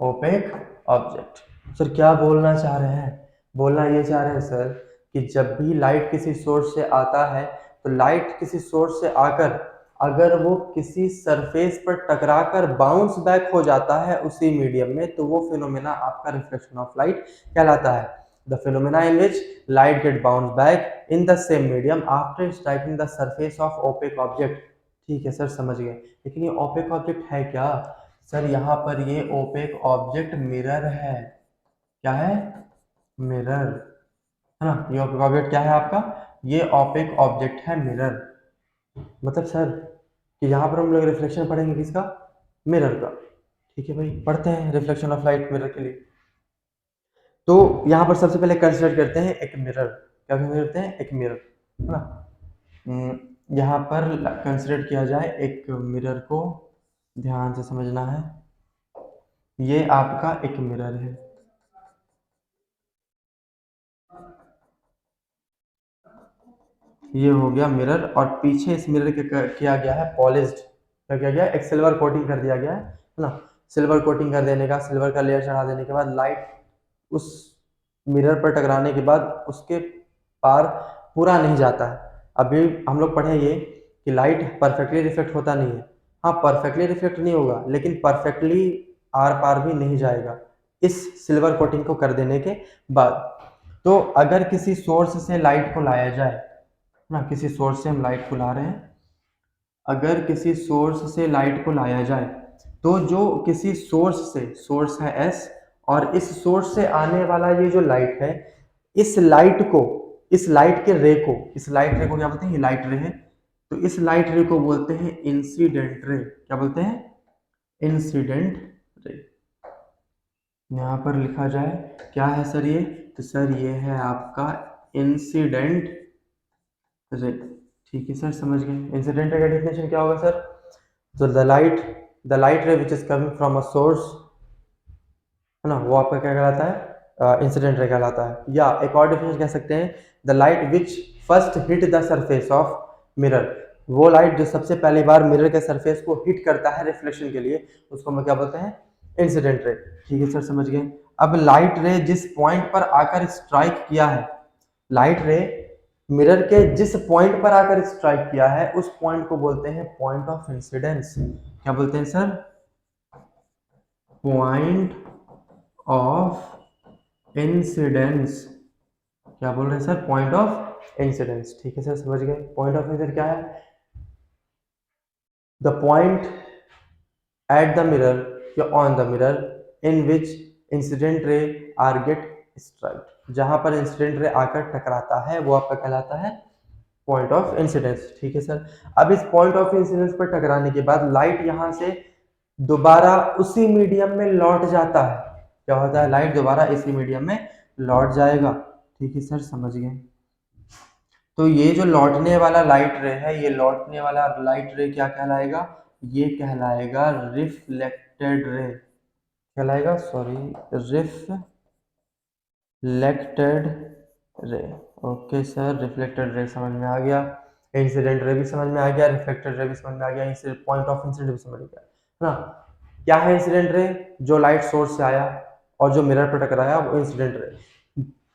opaque object. Sir क्या बोलना चाह रहे हैं, बोलना ये चाह रहे हैं सर कि जब भी लाइट किसी सोर्स से आता है तो लाइट किसी सोर्स से आकर अगर वो किसी सरफेस पर टकराकर बाउंस बैक हो जाता है उसी मीडियम में, तो वो फिनोमेना आपका रिफ्लेक्शन ऑफ लाइट कहलाता है। The phenomena in which light get bounce back in the same medium after striking the surface of opaque object. ठीक है सर समझ गए, लेकिन ये ओपेक ऑब्जेक्ट है क्या, सर यहाँ पर ये ओपेक ऑब्जेक्ट मिरर है, क्या है, मिरर, है ना। ये ओपेक ऑब्जेक्ट क्या है आपका, ये ऑपेक ऑब्जेक्ट है मिरर। मतलब सर कि यहाँ पर हम लोग रिफ्लेक्शन पढ़ेंगे किसका? मिरर का। ठीक है भाई, पढ़ते हैं रिफ्लेक्शन ऑफ लाइट मिरर के लिए। तो यहाँ पर सबसे पहले कंसिडर करते हैं एक मिरर। क्या कंसिडर करते हैं? एक मिरर, है ना। यहाँ पर कंसिडर किया जाए एक मिरर को, ध्यान से समझना है। ये आपका एक मिरर है, ये हो गया मिरर, और पीछे इस मिरर के किया गया है पॉलिश्ड। क्या किया गया? एक सिल्वर कोटिंग कर दिया गया है ना। सिल्वर कोटिंग कर देने का, सिल्वर का लेयर चढ़ा देने के बाद लाइट उस मिरर पर टकराने के बाद उसके पार पूरा नहीं जाता है। अभी हम लोग पढ़े ये कि लाइट परफेक्टली रिफ्लेक्ट होता नहीं है। हाँ, परफेक्टली रिफ्लेक्ट नहीं होगा, लेकिन परफेक्टली आर पार भी नहीं जाएगा इस सिल्वर कोटिंग को कर देने के बाद। तो अगर किसी सोर्स से लाइट को लाया जाए ना, किसी सोर्स से हम लाइट को ला रहे हैं, अगर किसी सोर्स से लाइट को लाया जाए तो जो किसी सोर्स से, सोर्स है एस, और इस सोर्स से आने वाला ये जो लाइट है, इस लाइट को, इस लाइट के रे को, इस लाइट रे को क्या बोलते हैं? ये लाइट रे है, तो इस लाइट रे को बोलते हैं इंसिडेंट रे। क्या बोलते हैं? Incident ray. यहाँ पर लिखा जाए क्या है सर ये? तो सर ये है आपका इंसिडेंट रे। ठीक है सर, समझ गए। इंसिडेंट रे का डेफिनेशन क्या होगा सर? तो द लाइट रे which is coming from a source, है ना, वो आपका क्या कहलाता है? इंसिडेंट रे कहलाता है। या एक और डेफिनेशन कह सकते हैं, the light which first hit the surface of mirror. वो लाइट जो सबसे पहली बार मिरर के सरफेस को हिट करता है रिफ्लेक्शन के लिए, उसको हम क्या बोलते हैं? Incident ray. ठीक है सर, समझ गए। अब लाइट रे जिस पॉइंट पर आकर स्ट्राइक किया है, लाइट रे मिरर के जिस पॉइंट पर आकर स्ट्राइक किया है, उस पॉइंट को बोलते हैं पॉइंट ऑफ इंसिडेंस। क्या बोलते हैं सर? Point of incidence. क्या बोल रहे हैं सर? Point of incidence. ठीक है सर, समझ गए। पॉइंट ऑफ इंसिडेंस क्या है? The point at the mirror या on the mirror in which incident ray are get strike. जहां पर इंसिडेंट रे आकर टकराता है वो आपका कहलाता है पॉइंट ऑफ इंसिडेंस। ठीक है सर। अब इस पॉइंट ऑफ इंसिडेंस पर टकराने के बाद लाइट यहां से दोबारा उसी मीडियम में लौट जाता है। क्या होता है? लाइट दोबारा इसी मीडियम में लौट जाएगा। ठीक है सर, समझ गए। तो ये जो लौटने वाला लाइट रे है, ये लौटने वाला लाइट रे क्या कहलाएगा? ये कहलाएगा रिफ्लेक्टेड रे। कहलाएगा, sorry, reflected ray. Okay sir, reflected ray समझ में आ गया, इंसिडेंट रे भी समझ में आ गया, रिफ्लेक्टेड रे भी समझ में आ गया, पॉइंट ऑफ इंसिडेंट भी समझ में आ गया, है ना। क्या है इंसिडेंट रे? जो लाइट सोर्स से आया और जो मिरर पर टकराया वो इंसिडेंट रे।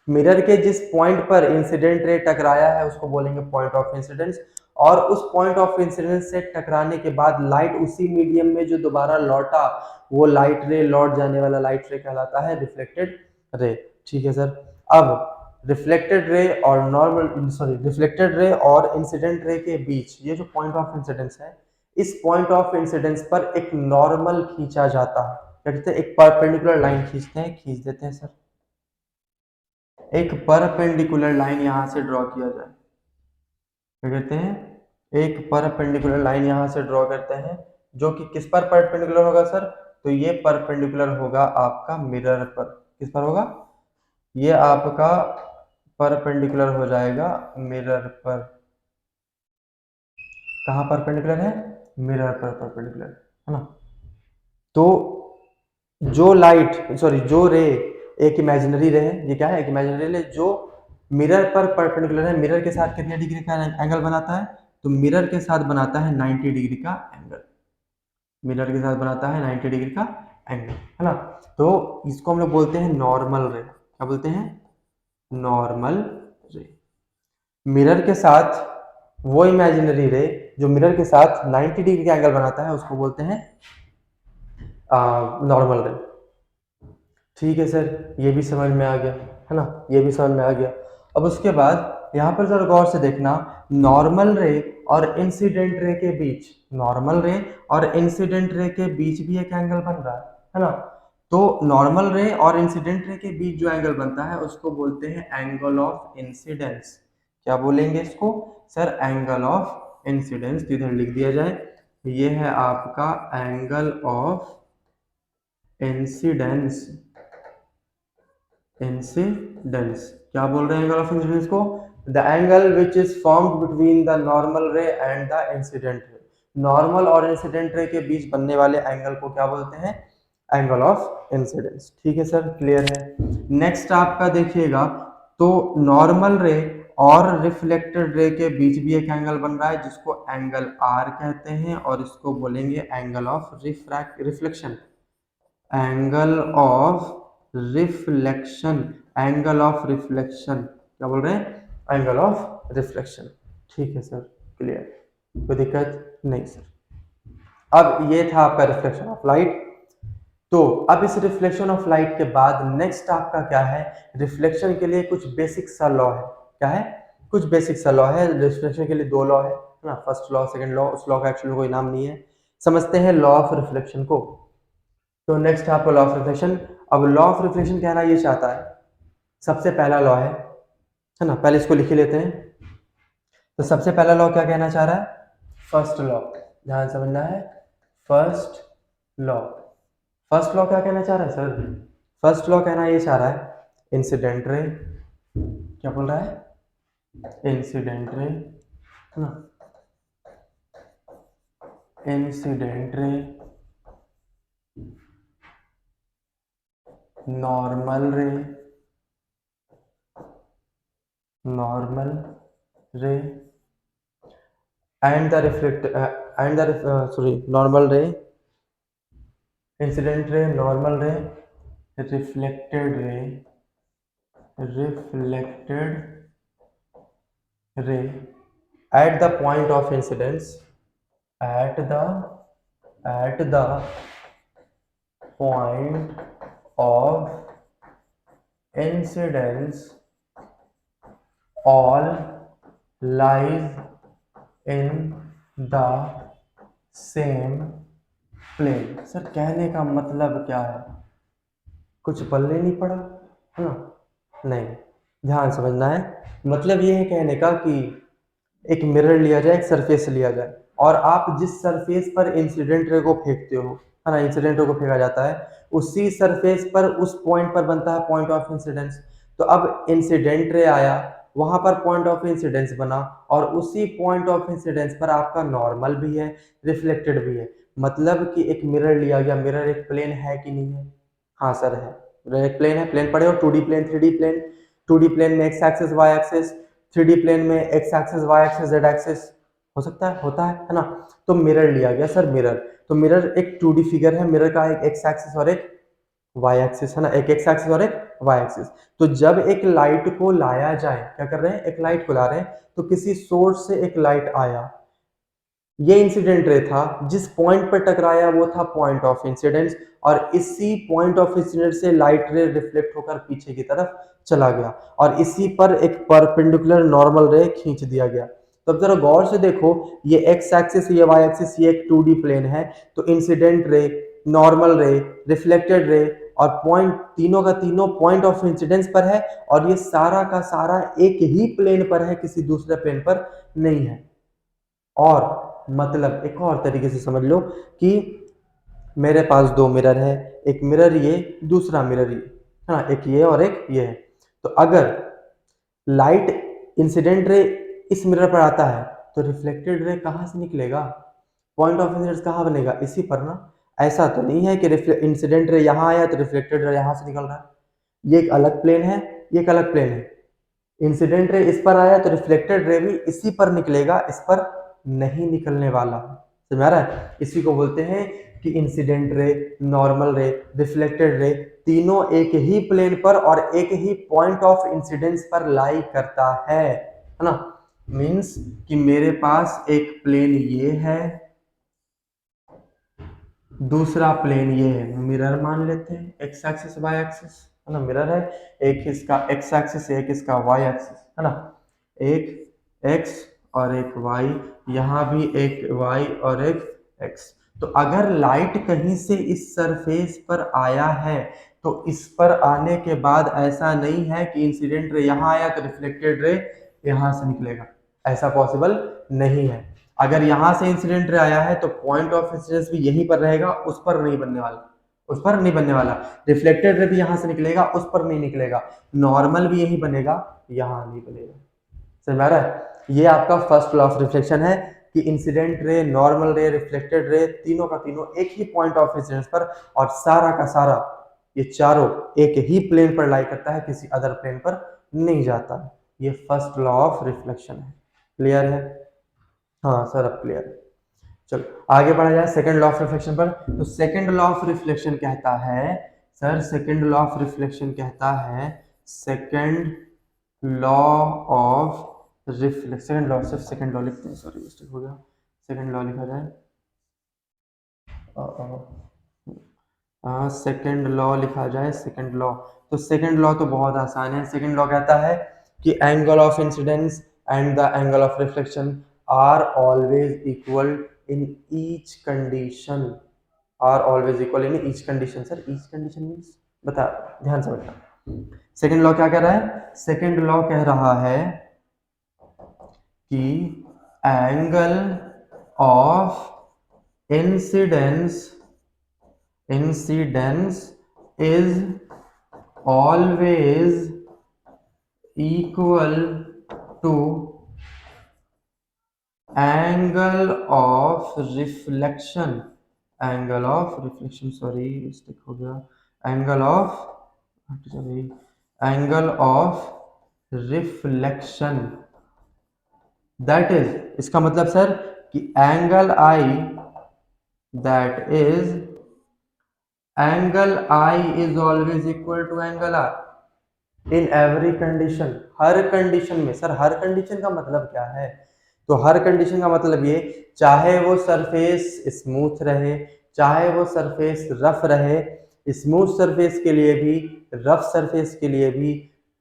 मिरर के जिस पॉइंट पर इंसिडेंट रे टकराया है उसको बोलेंगे पॉइंट ऑफ इंसिडेंस, और उस पॉइंट ऑफ इंसिडेंस से टकराने के बाद लाइट उसी मीडियम में जो दोबारा लौटा, वो लाइट रे, लौट जाने वाला लाइट रे कहलाता है रिफ्लेक्टेड रे। ठीक है सर। अब रिफ्लेक्टेड रे और रिफ्लेक्टेड रे और इंसिडेंट रे के बीच ये जो पॉइंट ऑफ इंसिडेंस है, इस पॉइंट ऑफ इंसिडेंस पर एक नॉर्मल खींचा जाता है। क्या कहते हैं? एक परपेंडिकुलर लाइन खींचते हैं, खींच देते हैं सर। एक परपेंडिकुलर लाइन यहां से ड्रॉ किया जाए। क्या कहते हैं? एक परपेंडिकुलर लाइन यहां से ड्रॉ करते हैं, जो कि किस पर परपेंडिकुलर होगा सर? तो ये परपेंडिकुलर होगा आपका मिरर पर। किस पर होगा? ये आपका परपेंडिकुलर हो जाएगा मिरर पर। कहाँ परपेंडिकुलर है? मिरर पर परपेंडिकुलर, है ना। तो जो लाइट, सॉरी, जो रे एक इमेजिनरी रे है, ये क्या है? एक इमेजिनरी रे जो मिरर पर परपेंडिकुलर है। मिरर के साथ कितने डिग्री का एंगल बनाता है? तो मिरर के साथ बनाता है 90 डिग्री का एंगल। मिरर के साथ बनाता है 90 डिग्री का एंगल, है ना। तो इसको हम लोग बोलते हैं नॉर्मल रे। क्या बोलते हैं? नॉर्मल रे। मिरर के साथ वो इमेजिनरी रे जो मिरर के साथ 90 डिग्री का एंगल बनाता है उसको बोलते हैं नॉर्मल रे। ठीक है सर, ये भी समझ में आ गया, है ना, ये भी समझ में आ गया। अब उसके बाद यहाँ पर जरा गौर से देखना, नॉर्मल रे और इंसिडेंट रे के बीच, नॉर्मल रे और इंसिडेंट रे के बीच भी एक एंगल बन रहा है ना। तो नॉर्मल रे और इंसिडेंट रे के बीच जो एंगल बनता है उसको बोलते हैं एंगल ऑफ इंसिडेंस। क्या बोलेंगे इसको सर? Angle of incidence. तो इधर लिख दिया जाए, ये है आपका एंगल ऑफ इंसिडेंस। इंसिडेंस क्या बोल रहे हैं एंगल ऑफ इंसिडेंस को? The angle which is formed between the normal ray and the incident ray. Normal और इंसिडेंट रे के बीच बनने वाले एंगल को क्या बोलते हैं? Angle of incidence. ठीक है सर, क्लियर है। नेक्स्ट आपका देखिएगा, तो नॉर्मल रे और रिफ्लेक्टेड रे के बीच भी एक एंगल बन रहा है जिसको एंगल आर कहते हैं, और इसको बोलेंगे angle of reflection. Angle of reflection, angle of reflection क्या बोल रहे हैं? Angle of reflection. ठीक है सर, क्लियर, कोई दिक्कत नहीं सर। अब ये था आपका रिफ्लेक्शन ऑफ लाइट। तो अब इस रिफ्लेक्शन ऑफ लाइट के बाद नेक्स्ट आपका क्या है? रिफ्लेक्शन के लिए कुछ बेसिक सा लॉ है। क्या है? कुछ बेसिक सा लॉ है। रिफ्लेक्शन के लिए दो लॉ है ना, फर्स्ट लॉ, सेकंड लॉ। उस लॉ का एक्चुअली कोई नाम नहीं है। समझते हैं लॉ ऑफ रिफ्लेक्शन को। तो नेक्स्ट है आपका लॉ ऑफ रिफ्लेक्शन। अब लॉ ऑफ रिफ्लेक्शन कहना ये चाहता है, सबसे पहला लॉ है ना, पहले इसको लिख ही लेते हैं। तो सबसे पहला लॉ क्या कहना चाह रहा है? फर्स्ट लॉ, ध्यान समझना है। फर्स्ट लॉ, फर्स्ट लॉ क्या कहना चाह रहा है सर? फर्स्ट लॉ कहना ये चाह रहा है इंसिडेंट रे, क्या बोल रहा है? इंसिडेंट रे है ना, इंसिडेंट रे, नॉर्मल रे, normal ray and the reflect and the sorry normal रे, इंसिडेंट रे, नॉर्मल रे, reflected ray, reflected ray at the point of incidence, at the point of incidence all lies in the same plane। Sir कहने का मतलब क्या है? कुछ पल्ले नहीं पड़ा है ना? नहीं, ध्यान समझना है। मतलब ये है कहने का कि एक मिरर लिया जाए, एक सरफेस लिया जाए, और आप जिस सरफेस पर इंसिडेंट रे को फेंकते हो है ना, इंसिडेंट रे को फेंका जाता है, उसी सरफेस पर उस पॉइंट पर बनता है पॉइंट ऑफ इंसिडेंस। तो अब इंसिडेंट रे आया, वहां पर पॉइंट ऑफ इंसिडेंस बना, और उसी पॉइंट ऑफ इंसिडेंस पर आपका नॉर्मल भी है, रिफ्लेक्टेड भी है। मतलब कि एक मिरर लिया गया, मिरर एक प्लेन है कि नहीं है? हाँ सर है, मिरर एक प्लेन है। प्लेन पढ़े हो, 2D plane, 3D plane. 2D plane में x axis, y axis, 3D plane में x axis, y axis, z axis हो सकता है, होता है ना? तो मिरर लिया गया सर, मिरर। तो मिरर एक 2D फिगर है, मिरर का एक एक्स एक्सिस और एक वाई एक्सिस है ना, एक एक्स एक्सिस और एक वाई एक्सिस। तो जब एक लाइट को लाया जाए, क्या कर रहे हैं? एक लाइट को ला रहे हैं, तो किसी सोर्स से एक लाइट आया, ये इंसिडेंट रे था, जिस पॉइंट पर टकराया वो था पॉइंट ऑफ इंसिडेंस, और इसी पॉइंट ऑफ इंसिडेंस से लाइट रे रिफ्लेक्ट होकर पीछे की तरफ चला गया, और इसी पर एक परपेंडिकुलर नॉर्मल रे खींच दिया गया। तो अब जरा गौर से देखो, ये एक्स एक्सिस, ये वाई एक्सिस, ये एक 2D प्लेन है। तो इंसिडेंट रे, नॉर्मल रे, रिफ्लेक्टेड रे और पॉइंट, तीनों का तीनों पॉइंट ऑफ इंसिडेंस पर है, और ये सारा का सारा एक ही प्लेन पर है, किसी दूसरे प्लेन पर नहीं है। और मतलब एक और तरीके से समझ लो कि मेरे पास दो मिरर है, एक मिरर ये, दूसरा मिरर ये है ना, एक ये और एक ये है। तो अगर लाइट इंसिडेंट रे इस मिरर पर आता है, तो रिफ्लेक्टेड रे कहाँ से निकलेगा? पॉइंट ऑफ इंसिडेंस कहाँ बनेगा? इसी पर ना। ऐसा तो नहीं है कि इंसिडेंट रे यहाँ आया तो रिफ्लेक्टेड रे यहाँ से निकल रहा है। ये एक अलग प्लेन है, ये एक अलग प्लेन है। इंसिडेंट रे इस पर आया तो रिफ्लेक्टेड रे भी इसी पर निकलेगा, इस पर नहीं निकलने वाला। समझ आ रहा है? इसी को बोलते हैं कि इंसिडेंट रे, नॉर्मल रे, रिफ्लेक्टेड रे तीनों एक ही प्लेन पर और एक ही पॉइंट ऑफ इंसिडेंस पर लाई करता है ना। मींस कि मेरे पास एक प्लेन ये है, दूसरा प्लेन ये है, मिरर मान लेते हैं, एक्स एक्सिस वाई एक्सिस है ना, मिरर है। एक इसका एक्स एक्सिस, एक इसका वाई एक्सिस है ना, एक एक्स और एक वाई, यहाँ भी एक वाई और एक एक्स। तो अगर लाइट कहीं से इस सरफेस पर आया है, तो इस पर आने के बाद ऐसा नहीं है कि इंसिडेंट रे यहाँ आया तो रिफ्लेक्टेड रे यहाँ से निकलेगा, ऐसा पॉसिबल नहीं है। अगर यहाँ से इंसिडेंट रे आया है तो पॉइंट ऑफ इंसिडेंस भी यहीं पर रहेगा, उस पर नहीं बनने वाला, उस पर नहीं बनने वाला। रिफ्लेक्टेड रे भी यहाँ से निकलेगा, उस पर नहीं निकलेगा। नॉर्मल भी यहीं बनेगा, यहाँ नहीं बनेगा। समझ में आ रहा है? ये आपका फर्स्ट लॉ ऑफ रिफ्लेक्शन है कि इंसिडेंट रे, नॉर्मल रे, रिफ्लेक्टेड रे, तीनों का तीनों एक ही पॉइंट ऑफ इंसिडेंस पर, और सारा का सारा ये चारों एक ही प्लेन पर लाई करता है, किसी अदर प्लेन पर नहीं जाता है। ये फर्स्ट लॉ ऑफ रिफ्लेक्शन है। क्लियर है? हाँ सर, अब क्लियर है। चलो आगे बढ़ा जाए सेकंड लॉ ऑफ रिफ्लेक्शन पर। तो सेकंड लॉ ऑफ रिफ्लेक्शन कहता है sir, second law of reflection कहता है, second law of reflection, second law, सिर्फ सेकंड लॉ लिखते हैं, सॉरी मिस्टेक हो गया, सेकंड लॉ लिखा जाए, सेकंड लॉ लिखा जाए, सेकंड लॉ। तो सेकंड लॉ तो बहुत आसान है। सेकंड लॉ कहता है कि angle of incidence and the angle of reflection are always equal in each condition, are always equal in each condition. Sir each condition means बता, ध्यान से बैठना। सेकंड लॉ क्या कह रहा है? सेकंड लॉ कह रहा है कि angle of incidence is always equal to angle of reflection, sorry mistake हो गया, angle of reflection, that is, इसका मतलब सर कि angle I, that is angle I is always equal to angle R in every condition, her condition में। सर हर कंडीशन का मतलब क्या है? तो हर कंडीशन का मतलब ये, चाहे वो सरफेस स्मूथ रहे, चाहे वो सरफेस रफ रहे, स्मूथ सरफेस के लिए भी, रफ सरफेस के लिए भी,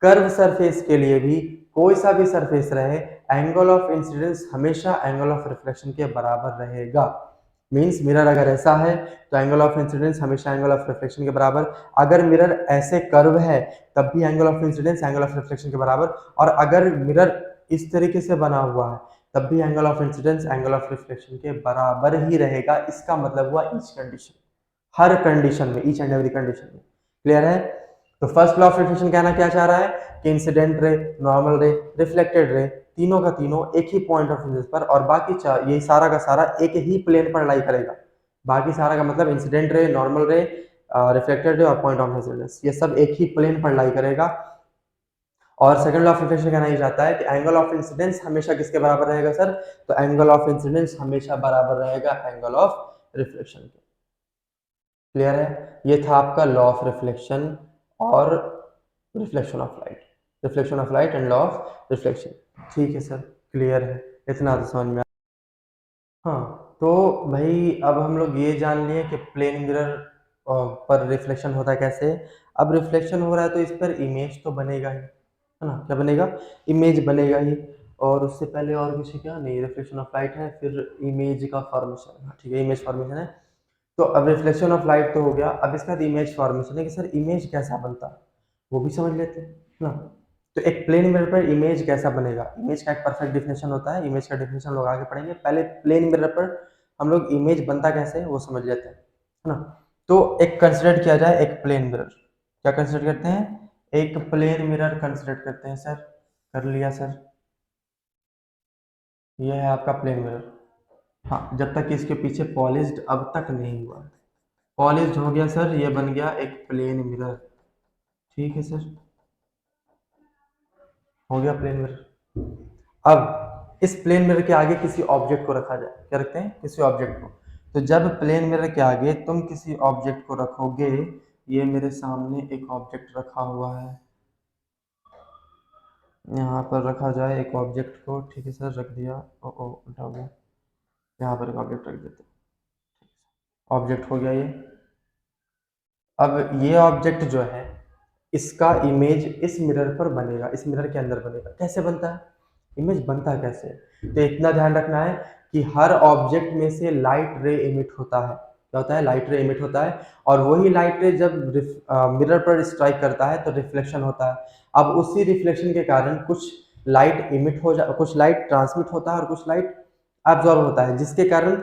कर्व सरफेस के लिए भी, कोई सा भी सरफेस रहे, एंगल ऑफ इंसिडेंस हमेशा एंगल ऑफ रिफ्लेक्शन के बराबर रहेगा। मीन्स मिरर अगर ऐसा है तो एंगल ऑफ इंसिडेंस हमेशा एंगल ऑफ रिफ्लेक्शन के बराबर। अगर मिरर ऐसे कर्व है तब भी angle of incidence angle of reflection के बराबर। और अगर मिरर इस तरीके से बना हुआ है तब भी angle of incidence angle of reflection के बराबर ही रहेगा। इसका मतलब हुआ ईच कंडीशन, हर कंडीशन में, ईच एंड एवरी कंडीशन में। क्लियर है? तो फर्स्ट लॉ ऑफ रिफ्लेक्शन कहना क्या चाह रहा है कि इंसिडेंट रे, नॉर्मल रे, रिफ्लेक्टेड रे, तीनों का तीनों एक ही पॉइंट ऑफ इंसिडेंस पर, और बाकी ये सारा का सारा एक ही प्लेन पर लाई करेगा। बाकी सारा का मतलब इंसिडेंट रे, नॉर्मल रे, रिफ्लेक्टेड रे और पॉइंट ऑफ इंसिडेंस, ये सब एक ही प्लेन पर लाई करेगा। और सेकंड लॉ ऑफ रिफ्लेक्शन कहना ये चाहता है कि एंगल ऑफ इंसिडेंस हमेशा किसके बराबर रहेगा सर? तो एंगल ऑफ इंसिडेंस हमेशा बराबर रहेगा एंगल ऑफ रिफ्लेक्शन के। क्लियर है? ये था आपका लॉ ऑफ रिफ्लेक्शन और reflection of light, reflection of light and law of reflection. ठीक है सर, क्लियर है, इतना तो समझ में। हाँ तो भाई अब हम लोग ये जान लिए कि प्लेन मिरर पर रिफ्लेक्शन होता है कैसे। अब रिफ्लेक्शन हो रहा है तो इस पर इमेज तो बनेगा ही, है ना? क्या बनेगा? इमेज बनेगा ही। और उससे पहले और कुछ क्या नहीं, रिफ्लेक्शन ऑफ लाइट है, फिर इमेज का फॉर्मेशन। ठीक है, इमेज फॉर्मेशन है। तो अब रिफ्लेक्शन ऑफ लाइट तो हो गया, अब इसके बाद इमेज फॉर्मेशन है कि सर इमेज कैसा बनता है वो भी समझ लेते हैं ना। तो एक प्लेन मिरर पर इमेज कैसा बनेगा, इमेज का एक परफेक्ट डिफिनेशन होता है, इमेज का डिफिनेशन लोग आगे पढ़ेंगे। पहले प्लेन मिरर पर हम लोग इमेज बनता कैसे है वो समझ लेते हैं, है ना। तो एक कंसिडर किया जाए एक प्लेन मिरर, क्या कंसिडर करते हैं? एक प्लेन मिरर कंसिडर करते हैं सर। कर लिया सर, ये है आपका प्लेन मिरर। हाँ, जब तक इसके पीछे पॉलिश्ड अब तक नहीं हुआ। पॉलिश्ड हो गया सर, ये बन गया एक प्लेन मिरर। ठीक है सर, हो गया प्लेन मिरर। अब इस प्लेन मिरर के आगे किसी ऑब्जेक्ट को रखा जाए, क्या रखते हैं? किसी ऑब्जेक्ट को। तो जब प्लेन मिरर के आगे तुम किसी ऑब्जेक्ट को रखोगे, ये मेरे सामने एक ऑब्जेक्ट रखा हुआ है, यहाँ पर रखा जाए एक ऑब्जेक्ट को। ठीक है सर, रख दिया। ओ उल्टा हो गया, यहाँ पर एक ऑब्जेक्ट रख देते, ऑब्जेक्ट हो गया ये। अब ये ऑब्जेक्ट जो है इसका इमेज इस मिरर पर बनेगा, इस मिरर के अंदर बनेगा। कैसे बनता है इमेज, बनता है कैसे? तो इतना ध्यान रखना है कि हर ऑब्जेक्ट में से लाइट रे इमिट होता है। क्या होता है? लाइट रे इमिट होता है, और वही लाइट रे जब मिरर पर स्ट्राइक करता है तो रिफ्लेक्शन होता है। अब उसी रिफ्लेक्शन के कारण कुछ लाइट इमिट हो जा, कुछ लाइट ट्रांसमिट होता है और कुछ लाइट एब्जॉर्ब होता है, जिसके कारण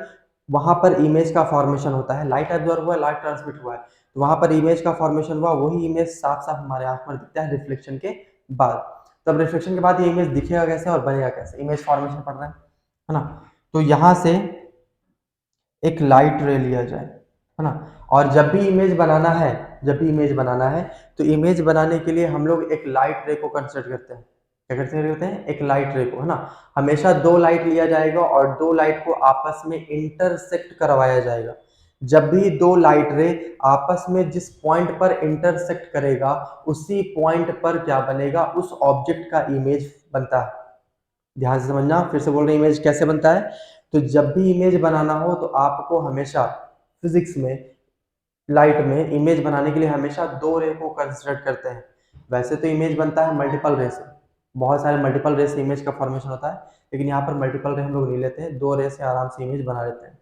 वहां पर इमेज का फॉर्मेशन होता है। लाइट एब्जॉर्ब हुआ है, लाइट ट्रांसमिट हुआ है, तो वहां पर इमेज का फॉर्मेशन हुआ, वही इमेज साफ साफ हमारे आंख में दिखता है रिफ्लेक्शन के बाद। तब रिफ्लेक्शन के बाद ये इमेज दिखेगा कैसे और बनेगा कैसे, इमेज फॉर्मेशन पड़ रहा है ना। तो यहाँ से एक लाइट रे लिया जाए, है ना, और जब भी इमेज बनाना है, जब भी इमेज बनाना है तो इमेज बनाने के लिए हम लोग एक लाइट रे को कंसिडर करते हैं। क्या करते हैं, एक लाइट रे को, है ना। हमेशा दो लाइट लिया जाएगा और दो लाइट को आपस में इंटरसेक्ट करवाया जाएगा। जब भी दो लाइट रे आपस में जिस पॉइंट पर इंटरसेक्ट करेगा, उसी पॉइंट पर क्या बनेगा, उस ऑब्जेक्ट का इमेज बनता है। ध्यान से समझना, फिर से बोल रहे हैं इमेज कैसे बनता है। तो जब भी इमेज बनाना हो तो आपको हमेशा फिजिक्स में, लाइट में इमेज बनाने के लिए हमेशा दो रे को कंसिडर करते हैं। वैसे तो इमेज बनता है मल्टीपल रे से, बहुत सारे मल्टीपल रे से इमेज का फॉर्मेशन होता है, लेकिन यहाँ पर मल्टीपल रे हम लोग नहीं लेते हैं, दो रे से आराम से इमेज बना लेते हैं।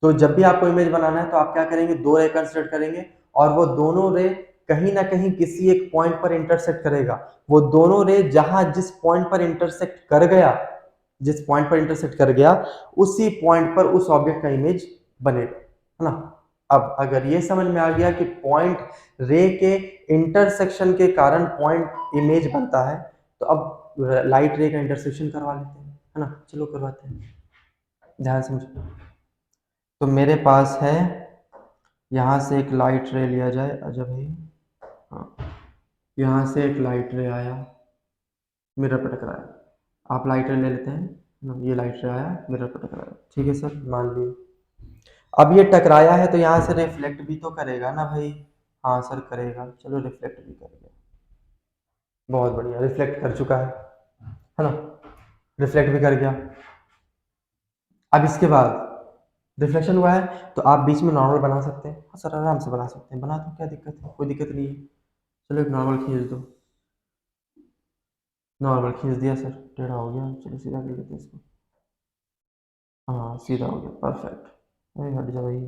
तो जब भी आपको इमेज बनाना है तो आप क्या करेंगे, दो रे कंसिडर करेंगे, और वो दोनों रे कहीं ना कहीं किसी एक पॉइंट पर इंटरसेक्ट करेगा। वो दोनों रे जहां जिस पॉइंट पर इंटरसेक्ट कर गया, जिस पॉइंट पर इंटरसेक्ट कर गया, उसी पॉइंट पर उस ऑब्जेक्ट का इमेज बनेगा, है ना। अब अगर ये समझ में आ गया कि पॉइंट रे के इंटरसेक्शन के कारण पॉइंट इमेज बनता है, तो अब लाइट रे का इंटरसेक्शन करवा लेते हैं, है ना। चलो करवाते हैं, ध्यान समझो। तो मेरे पास है, यहाँ से एक लाइट रे लिया जाए, अच्छा भाई, हाँ, यहाँ से एक लाइट रे आया, मिरर पर टकराया। आप लाइट रे ले लेते हैं, ये लाइट रे आया, मिरर पर टकराया, ठीक है सर, मान लीजिए। अब ये टकराया है तो यहाँ से रिफ्लेक्ट भी तो करेगा ना भाई। हाँ सर करेगा, चलो रिफ्लेक्ट भी करेगा, बहुत बढ़िया, रिफ्लेक्ट कर चुका है ना, रिफ्लेक्ट भी कर गया। अब इसके बाद रिफ्लेक्शन हुआ है तो आप बीच में नॉर्मल बना सकते हैं। हाँ सर आराम से बना सकते हैं, बना दो, क्या दिक्कत है, कोई दिक्कत नहीं है। चलो एक नॉर्मल खींच दो, नॉर्मल खींच दिया सर, टेढ़ा हो गया, चलो सीधा कर देते हैं इसको। हाँ सीधा हो गया, परफेक्ट। अरे हट जा भाई,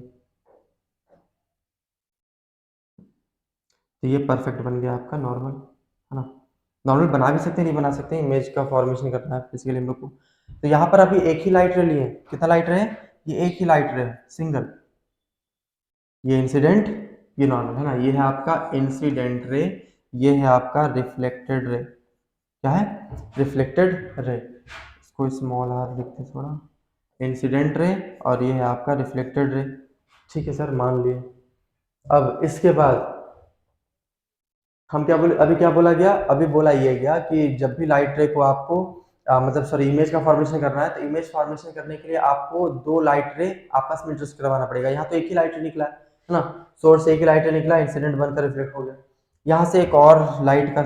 तो ये परफेक्ट बन गया आपका नॉर्मल, है ना। नॉर्मल बना भी सकते हैं, नहीं बना सकते, इमेज का फॉर्मेशन करना है बेसिकली हम लोग को। तो यहाँ पर अभी एक ही लाइट रे लिए, कितना लाइट रे है, ये एक ही लाइट रे, सिंगल, ये इंसिडेंट, ये नॉर्मल, है ना। ये है आपका इंसिडेंट रे, ये है आपका रिफ्लेक्टेड रे। क्या है, रिफ्लेक्टेड रे, इसको स्मॉल आर लिखते हैं थोड़ा, इंसिडेंट रे, और ये है आपका रिफ्लेक्टेड रे, ठीक है सर, मान लिए। अब इसके बाद हम क्या बोले, अभी क्या बोला गया, अभी बोला ये गया कि जब भी लाइट रे को आपको मतलब सॉरी इमेज का फॉर्मेशन करना है, तो इमेज फॉर्मेशन करने के लिए आपको दो लाइट रे आपस में इंटरसेक्ट करवाना पड़ेगा। यहाँ तो एक ही लाइट रे निकला है ना, सोर्स से एक ही लाइट रे निकला, इंसिडेंट बनकर रिफ्लेक्ट हो गया। यहाँ से एक और लाइट का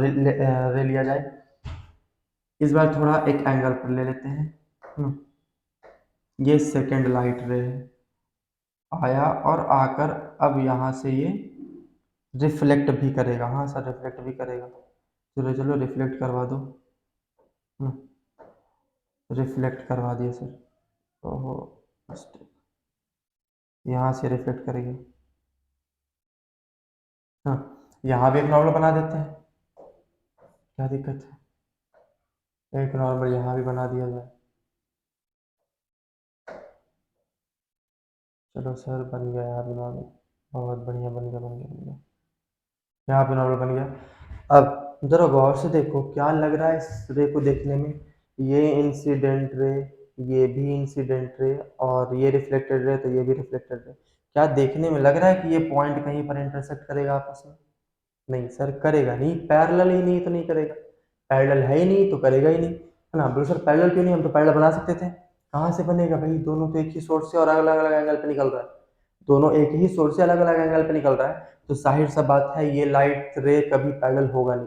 रे लिया जाए, इस बार थोड़ा एक एंगल पर ले लेते हैं, ये सेकेंड लाइट रे आया और आकर अब यहाँ से ये रिफ्लेक्ट भी करेगा। हाँ सर रिफ्लेक्ट भी करेगा, चलो चलो रिफ्लेक्ट करवा दो, रिफ्लेक्ट करवा दिया सर, ओहो यहाँ से रिफ्लेक्ट करेगा। हाँ यहाँ भी एक नॉर्मल बना देते हैं, क्या दिक्कत है, एक नॉर्मल यहाँ भी बना दिया जाए। चलो सर बन गया यहाँ भी नॉर्मल, बहुत बढ़िया, बन गया बन गया बन गया, यहाँ पे नॉर्मल बन गया। अब जरा गौर से देखो क्या लग रहा है इस रे को देखने में, ये इंसिडेंट रे, ये भी इंसिडेंट रे, और ये रिफ्लेक्टेड रे, तो ये भी रिफ्लेक्टेड रे। क्या देखने में लग रहा है कि ये पॉइंट कहीं पर इंटरसेक्ट करेगा आपस में, नहीं सर करेगा नहीं, पैरेलल ही नहीं तो नहीं करेगा, पैरेलल है ही नहीं तो करेगा ही नहीं, है ना। बोलो सर पैरेलल क्यों नहीं, हम तो पैरेलल बना सकते थे। कहाँ से बनेगा भाई, दोनों तो एक ही सोर्स से और अलग अलग एंगल पे निकल रहा है, दोनों एक ही सोर्स से अलग अलग एंगल पे निकल रहा है, तो जाहिर सा बात है ये लाइट रे कभी पैरेलल होगा नहीं।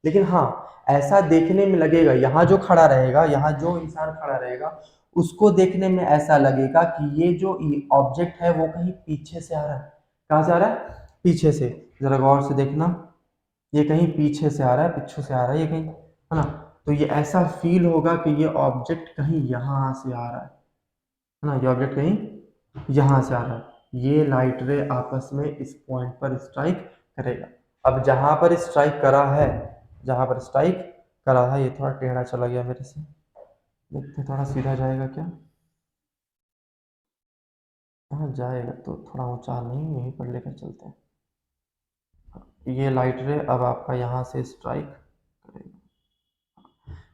लेकिन हाँ ऐसा देखने में लगेगा, यहाँ जो खड़ा रहेगा, यहाँ जो इंसान खड़ा रहेगा, उसको देखने में ऐसा लगेगा कि ये जो ऑब्जेक्ट है वो कहीं पीछे से आ रहा है। कहाँ से आ रहा है, पीछे से, जरा गौर से देखना, ये कहीं पीछे से आ रहा है, पीछे से आ रहा है ये कहीं, है ना। तो ये ऐसा फील होगा कि ये ऑब्जेक्ट कहीं यहाँ से आ रहा है ना, ये ऑब्जेक्ट कहीं यहाँ से आ रहा है, ये लाइट रे आपस में इस पॉइंट पर स्ट्राइक करेगा। अब जहां पर स्ट्राइक करा है, जहां पर स्ट्राइक करा था, ये थोड़ा टेढ़ा चला गया मेरे से, देखते थोड़ा सीधा जाएगा क्या। हाँ जाएगा, तो थोड़ा ऊंचा नहीं, यहीं पर लेकर चलते हैं। ये लाइट रे अब आपका यहाँ से स्ट्राइक करेगा,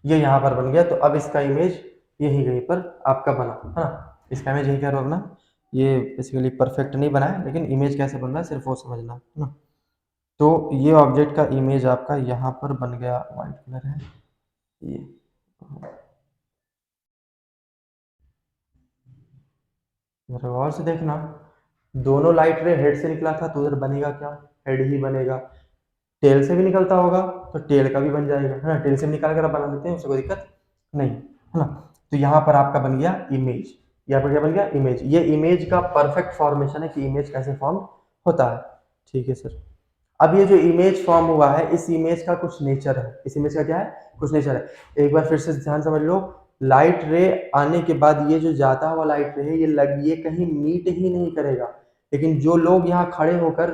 ये यहाँ पर बन गया, तो अब इसका इमेज यही कहीं पर आपका बना है ना, इसका इमेज यही कह ना। ये बेसिकली परफेक्ट नहीं बना है, लेकिन इमेज कैसे बन रहा है सिर्फ वो समझना है ना। तो ये ऑब्जेक्ट का इमेज आपका यहाँ पर बन गया, वाइट कलर है ये। जरा गौर से देखना, दोनों लाइट रे हेड से निकला था, तो उधर बनेगा क्या, हेड ही बनेगा। टेल से भी निकलता होगा तो टेल का भी बन जाएगा है ना, टेल से निकाल कर आप बना देते हैं, उससे कोई दिक्कत नहीं है ना। तो यहाँ पर आपका बन गया इमेज, यहाँ पर क्या बन गया, इमेज। ये इमेज का परफेक्ट फॉर्मेशन है कि इमेज कैसे फॉर्म होता है। ठीक है सर। अब ये जो इमेज फॉर्म हुआ है, इस इमेज का कुछ नेचर है, इस इमेज का क्या है, कुछ नेचर है। एक बार फिर से ध्यान समझ लो, लाइट रे आने के बाद ये जो जाता हुआ लाइट रे है, ये कहीं मीट ही नहीं करेगा, लेकिन जो लोग यहाँ खड़े होकर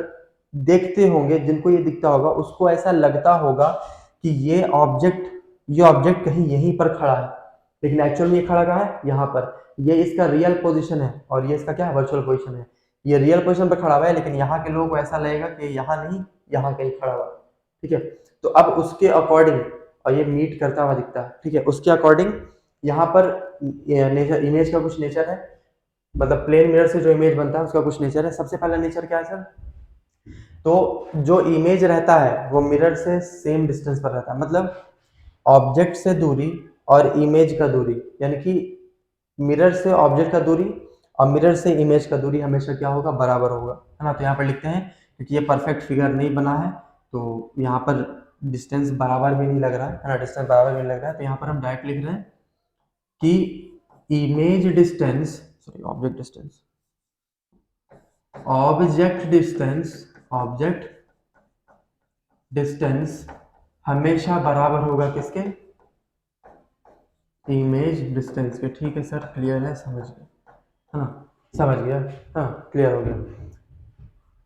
देखते होंगे, जिनको ये दिखता होगा, उसको ऐसा लगता होगा कि ये ऑब्जेक्ट कहीं यहीं पर खड़ा है, लेकिन एक्चुअल में ये खड़ा कहाँ है, यहाँ पर। ये इसका रियल पोजीशन है और ये इसका क्या है, वर्चुअल पोजीशन है। ये रियल पोजीशन पर खड़ा हुआ है, लेकिन यहाँ के लोगों को ऐसा लगेगा कि यहाँ नहीं, यहाँ कहीं खड़ा हुआ है। ठीक है, तो अब उसके अकॉर्डिंग, और ये मीट करता हुआ दिखता है, ठीक है, उसके अकॉर्डिंग यहाँ पर नेचर, इमेज का कुछ नेचर है, मतलब प्लेन मिरर से जो इमेज बनता है उसका कुछ नेचर है। सबसे पहला नेचर क्या है सर, तो जो इमेज रहता है वो मिरर से सेम डिस्टेंस पर रहता है, मतलब ऑब्जेक्ट से दूरी और इमेज का दूरी, यानी कि मिरर से ऑब्जेक्ट का दूरी और मिरर से इमेज का दूरी हमेशा क्या होगा, बराबर होगा, है ना। तो यहाँ पर लिखते हैं, क्योंकि ये परफेक्ट फिगर नहीं बना है, तो यहाँ पर डिस्टेंस बराबर भी नहीं लग रहा है ना, डिस्टेंस बराबर भी नहीं लग रहा है, तो यहाँ पर हम डायरेक्ट लिख रहे हैं कि image distance, sorry object distance, object distance हमेशा बराबर होगा किसके, इमेज डिस्टेंस के। ठीक है सर, क्लियर है, समझ गए है ना, समझ गया, हाँ क्लियर हो गया।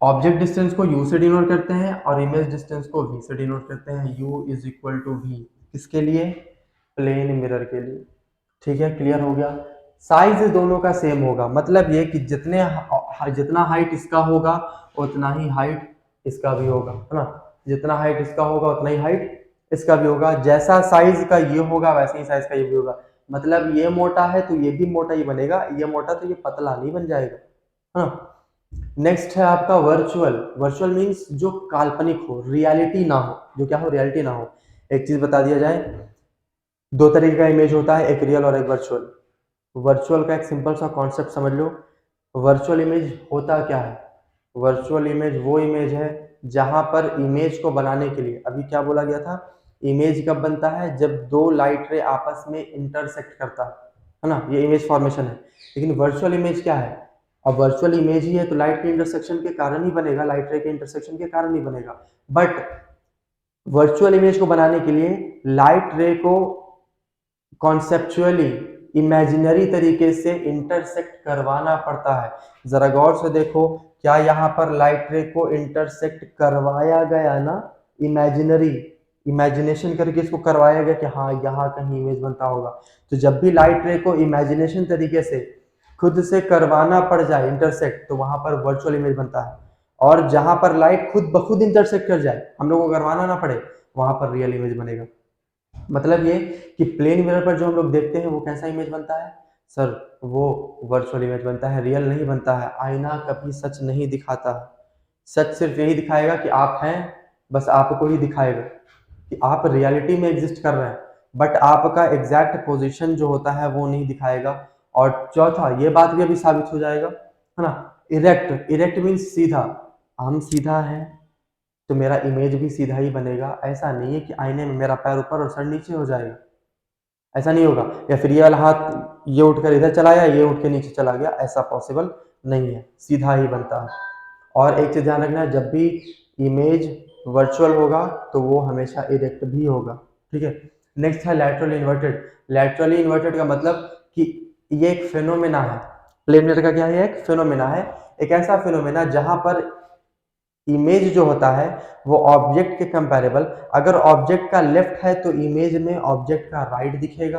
ऑब्जेक्ट डिस्टेंस को u से डिनोट करते हैं और इमेज डिस्टेंस को v से डिनोट करते हैं। u is equal to v किसके लिए, प्लेन मिरर के लिए। ठीक है, क्लियर हो गया। साइज दोनों का सेम होगा, मतलब ये कि जितना हाइट इसका होगा उतना ही हाइट इसका भी होगा, है ना। जितना हाइट इसका होगा उतना ही हाइट इसका भी होगा, जैसा साइज का ये होगा वैसे ही साइज का ये भी होगा। मतलब ये मोटा है तो ये भी मोटा ही बनेगा, ये मोटा तो ये पतला नहीं बन जाएगा, है ना। नेक्स्ट है आपका वर्चुअल। वर्चुअल मीन्स जो काल्पनिक हो, रियलिटी ना हो, जो क्या हो, रियलिटी ना हो। एक चीज बता दिया जाए, दो तरीके का इमेज होता है, एक रियल और एक वर्चुअल। वर्चुअल का एक सिंपल सा कॉन्सेप्ट समझ लो। वर्चुअल इमेज होता क्या है, वर्चुअल इमेज वो इमेज है जहां पर इमेज को बनाने के लिए, अभी क्या बोला गया था, इमेज कब बनता है, जब दो लाइट रे आपस में इंटरसेक्ट करता है ना, ये इमेज फॉर्मेशन है। लेकिन वर्चुअल इमेज क्या है, अब वर्चुअल इमेज ही है तो लाइट के इंटरसेक्शन के कारण ही बनेगा, लाइट रे के इंटरसेक्शन के कारण ही बनेगा। बट वर्चुअल इमेज को बनाने के लिए लाइट रे को कॉन्सेप्चुअली, इमेजिनरी तरीके से इंटरसेक्ट करवाना पड़ता है। जरा गौर से देखो, क्या यहाँ पर लाइट रे को इंटरसेक्ट करवाया गया ना, इमेजिनरी, इमेजिनेशन करके इसको करवाया गया कि हाँ यहाँ कहीं इमेज बनता होगा। तो जब भी लाइट रे को इमेजिनेशन तरीके से खुद से करवाना पड़ जाए इंटरसेक्ट, तो वहां पर वर्चुअल इमेज बनता है। और जहां पर लाइट खुद ब खुद इंटरसेक्ट कर जाए, हम लोग को करवाना ना पड़े, वहां पर रियल इमेज बनेगा। मतलब ये कि प्लेन मिरर पर जो हम लोग देखते हैं वो कैसा इमेज बनता है सर, वो वर्चुअल इमेज बनता है, रियल नहीं बनता है। आईना कभी सच नहीं दिखाता, सच सिर्फ यही दिखाएगा कि आप हैं, बस आपको ही दिखाएगा कि आप रियलिटी में एग्जिस्ट कर रहे हैं, बट आपका एग्जैक्ट पोजीशन जो होता है वो नहीं दिखाएगा। और चौथा, ये बात भी अभी साबित हो जाएगा, है ना, इरेक्ट। इरेक्ट मीन्स सीधा, हम सीधा है तो मेरा इमेज भी सीधा ही बनेगा। ऐसा नहीं है कि आईने में मेरा पैर ऊपर और सर नीचे हो जाएगा, ऐसा नहीं होगा। या फिर ये वाला हाथ ये उठकर इधर चला गया, ये उठ के नीचे चला गया, ऐसा पॉसिबल नहीं है, सीधा ही बनता है। और एक चीज ध्यान रखना है, जब भी इमेज वर्चुअल होगा तो वो हमेशा इरेक्ट भी होगा। ठीक है। नेक्स्ट है लैटरली इन्वर्टेड। लैटरली इन्वर्टेड का मतलब कि ये एक फेनोमेना है, प्लेन मिरर का क्या है, एक फेनोमेना है, एक ऐसा फेनोमेना जहां पर इमेज जो होता है वो ऑब्जेक्ट के कंपैरेबल, अगर ऑब्जेक्ट का लेफ्ट है तो इमेज में ऑब्जेक्ट का राइट दिखेगा,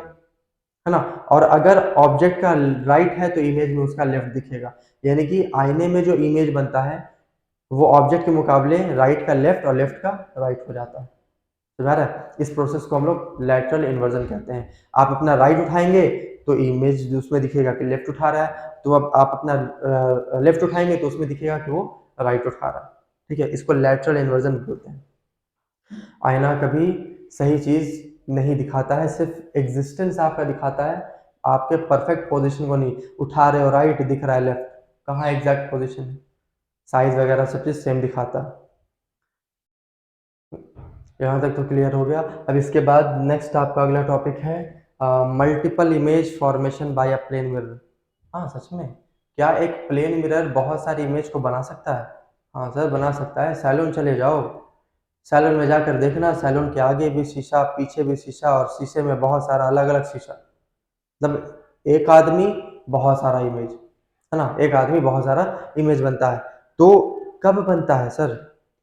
है ना, और अगर ऑब्जेक्ट का राइट है तो इमेज में उसका लेफ्ट दिखेगा। यानी कि आईने में जो इमेज बनता है वो ऑब्जेक्ट के मुकाबले राइट का लेफ्ट और लेफ्ट का राइट हो जाता है। समझ रहा है? इस प्रोसेस को हम लोग लैटरल इन्वर्जन कहते हैं। आप अपना राइट उठाएंगे तो इमेज उसमें दिखेगा कि लेफ्ट उठा रहा है, तो अब आप अपना लेफ्ट उठाएंगे तो उसमें दिखेगा कि वो राइट उठा रहा है। ठीक है, इसको लैटरल इन्वर्जन बोलते हैं। आईना कभी सही चीज नहीं दिखाता है, सिर्फ एग्जिस्टेंस आपका दिखाता है, आपके परफेक्ट पोजीशन को नहीं। उठा रहे हो राइट, दिख रहा है लेफ्ट, कहाँ एग्जैक्ट पोजीशन है, साइज वगैरह सब चीज सेम दिखाता है। यहाँ तक तो क्लियर हो गया। अब इसके बाद नेक्स्ट आपका अगला टॉपिक है multiple image formation by a plane mirror. हाँ सच में, क्या एक प्लेन मिरर बहुत सारी इमेज को बना सकता है? हाँ सर बना सकता है। सैलून चले जाओ, सैलून में जाकर देखना, सैलून के आगे भी शीशा, पीछे भी शीशा, और शीशे में बहुत सारा अलग अलग शीशा। मतलब एक आदमी बहुत सारा इमेज, है ना, एक आदमी बहुत सारा इमेज बनता है। तो कब बनता है सर?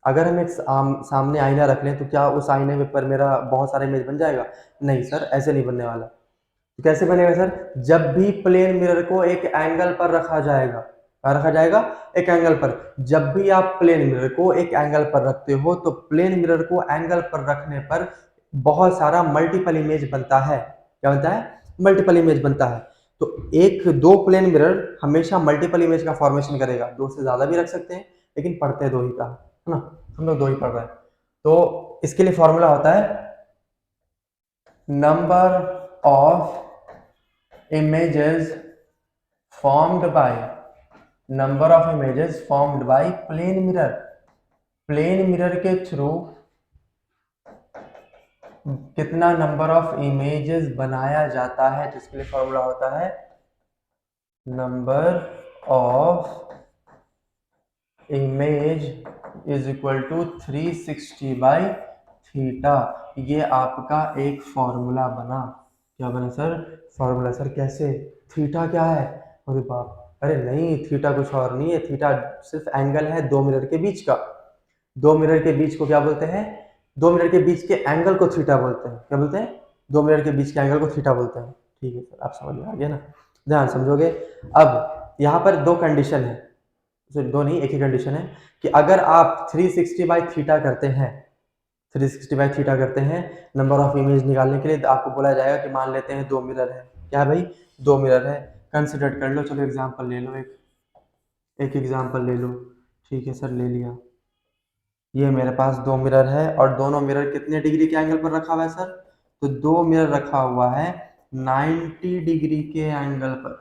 अगर हम एक सामने आईना रख लें तो क्या उस आईने में पर मेरा बहुत सारा इमेज बन जाएगा? नहीं सर, ऐसे नहीं बनने वाला। तो कैसे बनेगा सर? जब भी प्लेन मिरर को एक एंगल पर रखा जाएगा, क्या रखा जाएगा? एक एंगल पर। जब भी आप प्लेन मिरर को एक एंगल पर रखते हो तो प्लेन मिरर को एंगल पर रखने पर बहुत सारा मल्टीपल इमेज बनता है। क्या बनता है? मल्टीपल इमेज बनता है। तो एक दो प्लेन मिरर हमेशा मल्टीपल इमेज का फॉर्मेशन करेगा। दो से ज्यादा भी रख सकते हैं, लेकिन पढ़ते दो ही का, है ना, हम लोग दो ही पढ़ रहे हैं। तो इसके लिए फॉर्मूला होता है number of images formed by plane mirror. Plane mirror के थ्रू कितना नंबर ऑफ इमेजेस बनाया जाता है, जिसके लिए फॉर्मूला होता है number of image is equal to 360 by theta. ये आपका एक फॉर्मूला बना। क्या बना सर? फॉर्मूला। सर कैसे? थीटा क्या है? अरे बाप, अरे नहीं, थीटा कुछ और नहीं है। थीटा सिर्फ एंगल है दो मिरर के बीच का। दो मिरर के बीच को क्या बोलते हैं? दो मिरर के बीच के एंगल को थीटा बोलते हैं। क्या बोलते हैं? दो मिरर के बीच के एंगल को थीटा बोलते हैं। ठीक है सर, आप समझ में आ गया ना, ध्यान समझोगे। अब यहाँ पर दो कंडीशन है, दो नहीं एक ही कंडीशन है कि अगर आप 360 बाई थीटा करते हैं, 360 बाई थीटा करते हैं नंबर ऑफ इमेज निकालने के लिए, तो आपको बोला जाएगा कि मान लेते हैं दो मिरर है। क्या है भाई? दो मिरर है, कंसिडर कर लो। चलो एग्जांपल ले लो, एक एग्जांपल ले लो। ठीक है सर, ले लिया। ये मेरे पास दो मिरर है और दोनों मिरर कितने डिग्री के एंगल पर रखा हुआ है सर? तो दो मिरर रखा हुआ है 90 डिग्री के एंगल पर।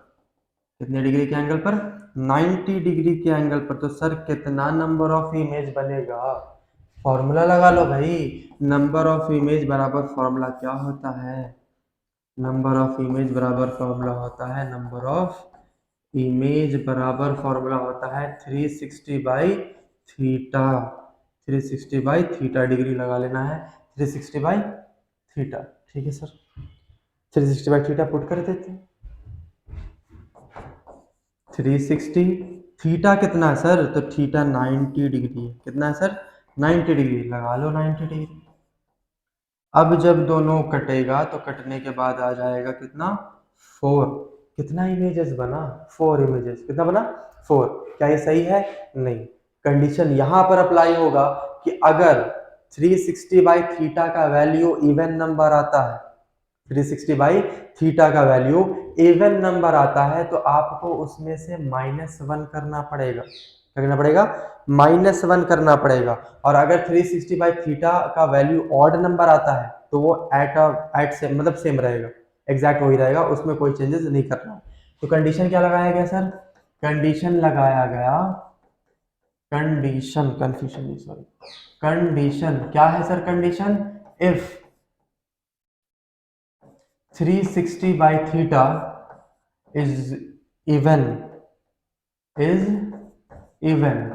कितने डिग्री के एंगल पर? 90 डिग्री के एंगल पर। तो सर कितना नंबर ऑफ इमेज बनेगा? फॉर्मूला लगा लो भाई। नंबर ऑफ इमेज बराबर फॉर्मूला क्या होता है? नंबर ऑफ इमेज बराबर फॉर्मूला होता है, नंबर ऑफ इमेज बराबर फॉर्मूला होता है 360 by theta. 360 by theta degree लगा लेना है, 360 बाई थीटा। ठीक है सर, 360 बाई थीटा पुट कर देते हैं। 360 थीटा कितना है सर? तो थीटा 90 डिग्री है। कितना है सर? 90 डिग्री। लगा लो 90 डिग्री। अब जब दोनों कटेगा तो कटने के बाद आ जाएगा कितना? 4। कितना इमेजेस बना? 4 इमेजेस। कितना बना? 4। क्या ये सही है? नहीं। कंडीशन यहां पर अप्लाई होगा कि अगर 360 बाई थीटा का वैल्यू इवन नंबर आता है, 360 बाई थीटा का वैल्यू इवन नंबर आता है, तो आपको उसमें से -1 करना पड़ेगा। क्या करना पड़ेगा? -1 करना पड़ेगा। और अगर 360 बाई थीटा का वैल्यू ऑड नंबर आता है तो वो एट से मतलब सेम रहेगा, एग्जैक्ट वही रहेगा, उसमें कोई चेंजेस नहीं करना। तो कंडीशन क्या लगाया गया सर? कंडीशन लगाया गया, कंडीशन, कंफ्यूजन नहीं सॉरी, कंडीशन क्या है sir? Condition if 360 by theta is even, is even.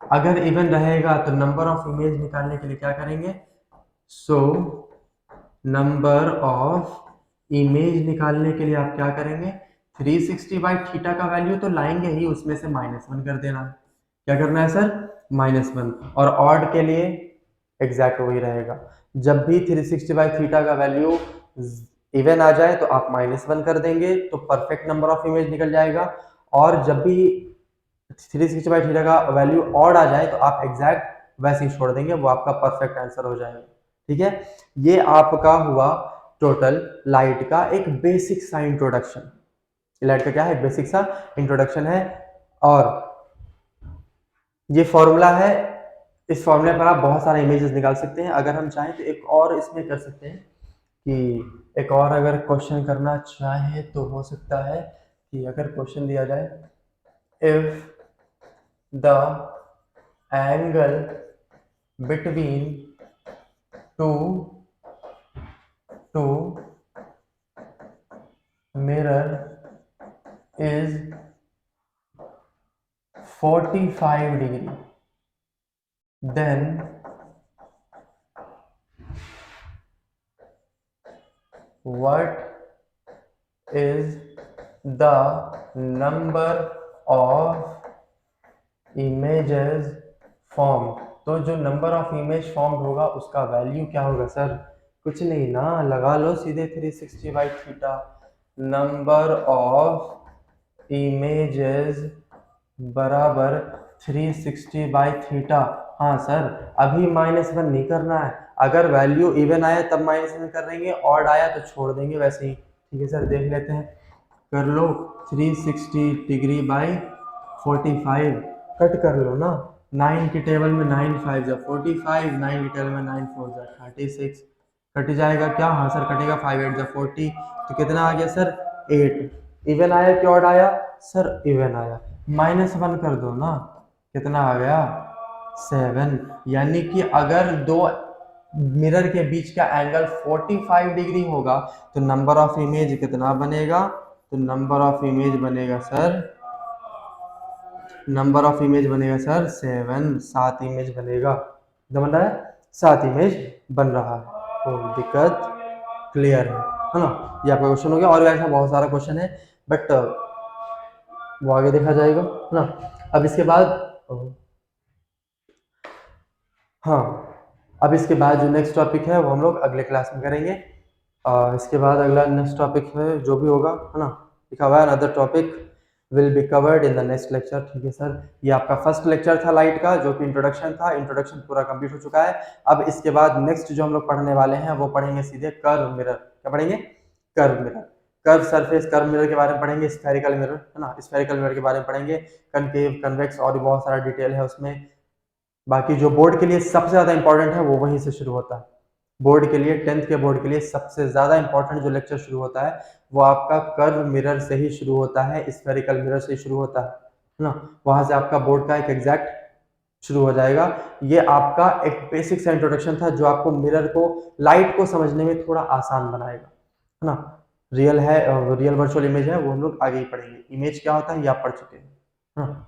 अगर इवन रहेगा तो नंबर ऑफ इमेज निकालने के लिए क्या करेंगे? सो नंबर ऑफ इमेज निकालने के लिए आप क्या करेंगे? 360 बाई थीटा का वैल्यू तो लाएंगे ही, उसमें से -1 कर देना। क्या करना है सर, -1। और ऑड के लिए एग्जैक्ट वही रहेगा। जब भी 360 बाई थीटा का वैल्यू इवन आ जाए तो आप -1 कर देंगे तो परफेक्ट नंबर ऑफ इमेज निकल जाएगा, और जब भी 360 बाई थीटा का वैल्यू ऑड आ जाए तो आप एग्जैक्ट वैसे ही छोड़ देंगे, वो आपका परफेक्ट आंसर हो जाएगा। ठीक है, ये आपका हुआ टोटल लाइट का एक बेसिक सा इंट्रोडक्शन। लाइट का क्या है, बेसिक सा इंट्रोडक्शन है। और ये फॉर्मूला है, इस फॉर्मूले पर आप बहुत सारे इमेजेस निकाल सकते हैं। अगर हम चाहें तो एक और इसमें कर सकते हैं कि एक और अगर क्वेश्चन करना चाहे तो हो सकता है कि अगर क्वेश्चन दिया जाए, if the angle between two mirror is 45 degree, then what is the number of images formed। तो जो नंबर ऑफ इमेज फॉर्म्ड होगा उसका वैल्यू क्या होगा सर, कुछ नहीं ना, लगा लो सीधे 360 by theta, number of images बराबर 360 बाई थीटा। हाँ सर, अभी -1 नहीं करना है, अगर वैल्यू इवन आया तब -1 कर देंगे, ऑड आया तो छोड़ देंगे वैसे ही। ठीक है सर, देख लेते हैं, कर लो 360 डिग्री बाई 45, कट कर लो ना, 9 की टेबल में 9 5 जा 45, 9 की टेबल में 9 4 जा 36, कट जाएगा क्या, हाँ सर कटेगा, 5 8 जा 40, तो कितना आ गया सर 8। इवन आया कि ऑड आया सर, इवन आया, -1 कर दो ना, कितना आ गया 7। यानी कि अगर दो मिरर के बीच का एंगल 45 डिग्री होगा तो नंबर ऑफ इमेज कितना बनेगा, तो नंबर ऑफ इमेज बनेगा सर, नंबर ऑफ इमेज बनेगा सर 7, 7 इमेज बनेगा, बन रहा है 7 इमेज बन रहा है। तो दिक्कत क्लियर है ना, ये आपका क्वेश्चन हो गया। और ऐसा बहुत सारा क्वेश्चन है बट वो आगे देखा जाएगा है ना। अब इसके बाद हाँ, अब इसके बाद जो नेक्स्ट टॉपिक है वो हम लोग अगले क्लास में करेंगे। इसके बाद अगला नेक्स्ट टॉपिक है जो भी होगा है ना, लिखा हुआ है another topic will be covered in the next lecture. ठीक है सर, ये आपका फर्स्ट लेक्चर था लाइट का, जो कि इंट्रोडक्शन था, इंट्रोडक्शन पूरा कंप्लीट हो चुका है। अब इसके बाद नेक्स्ट जो हम लोग पढ़ने वाले हैं वो पढ़ेंगे सीधे कर्व मिरर। क्या पढ़ेंगे, curve mirror, curve surface, curve mirror के बारे में पढ़ेंगे, स्फेरिकल मिरर है ना, स्फेरिकल मिरर के बारे में पढ़ेंगे, कनकेव, कन्वेक्स, और भी बहुत सारा डिटेल है उसमें। बाकी जो बोर्ड के लिए सबसे ज्यादा इंपॉर्टेंट है वो वहीं से शुरू होता है। बोर्ड के लिए, 10th के बोर्ड के लिए सबसे ज्यादा इंपॉर्टेंट जो लेक्चर शुरू होता है वो आपका कर्व मिरर से ही शुरू होता है, स्फेरिकल मिरर से ही शुरू होता है ना। वहां से आपका बोर्ड का एक एग्जैक्ट शुरू हो जाएगा। ये आपका एक बेसिक सा इंट्रोडक्शन था जो आपको मिरर को, लाइट को समझने में थोड़ा आसान बनाएगा है ना। रियल है, रियल वर्चुअल इमेज है वो हम लोग आगे ही पढ़ेंगे, इमेज क्या होता है ये आप पढ़ चुके हैं। हाँ।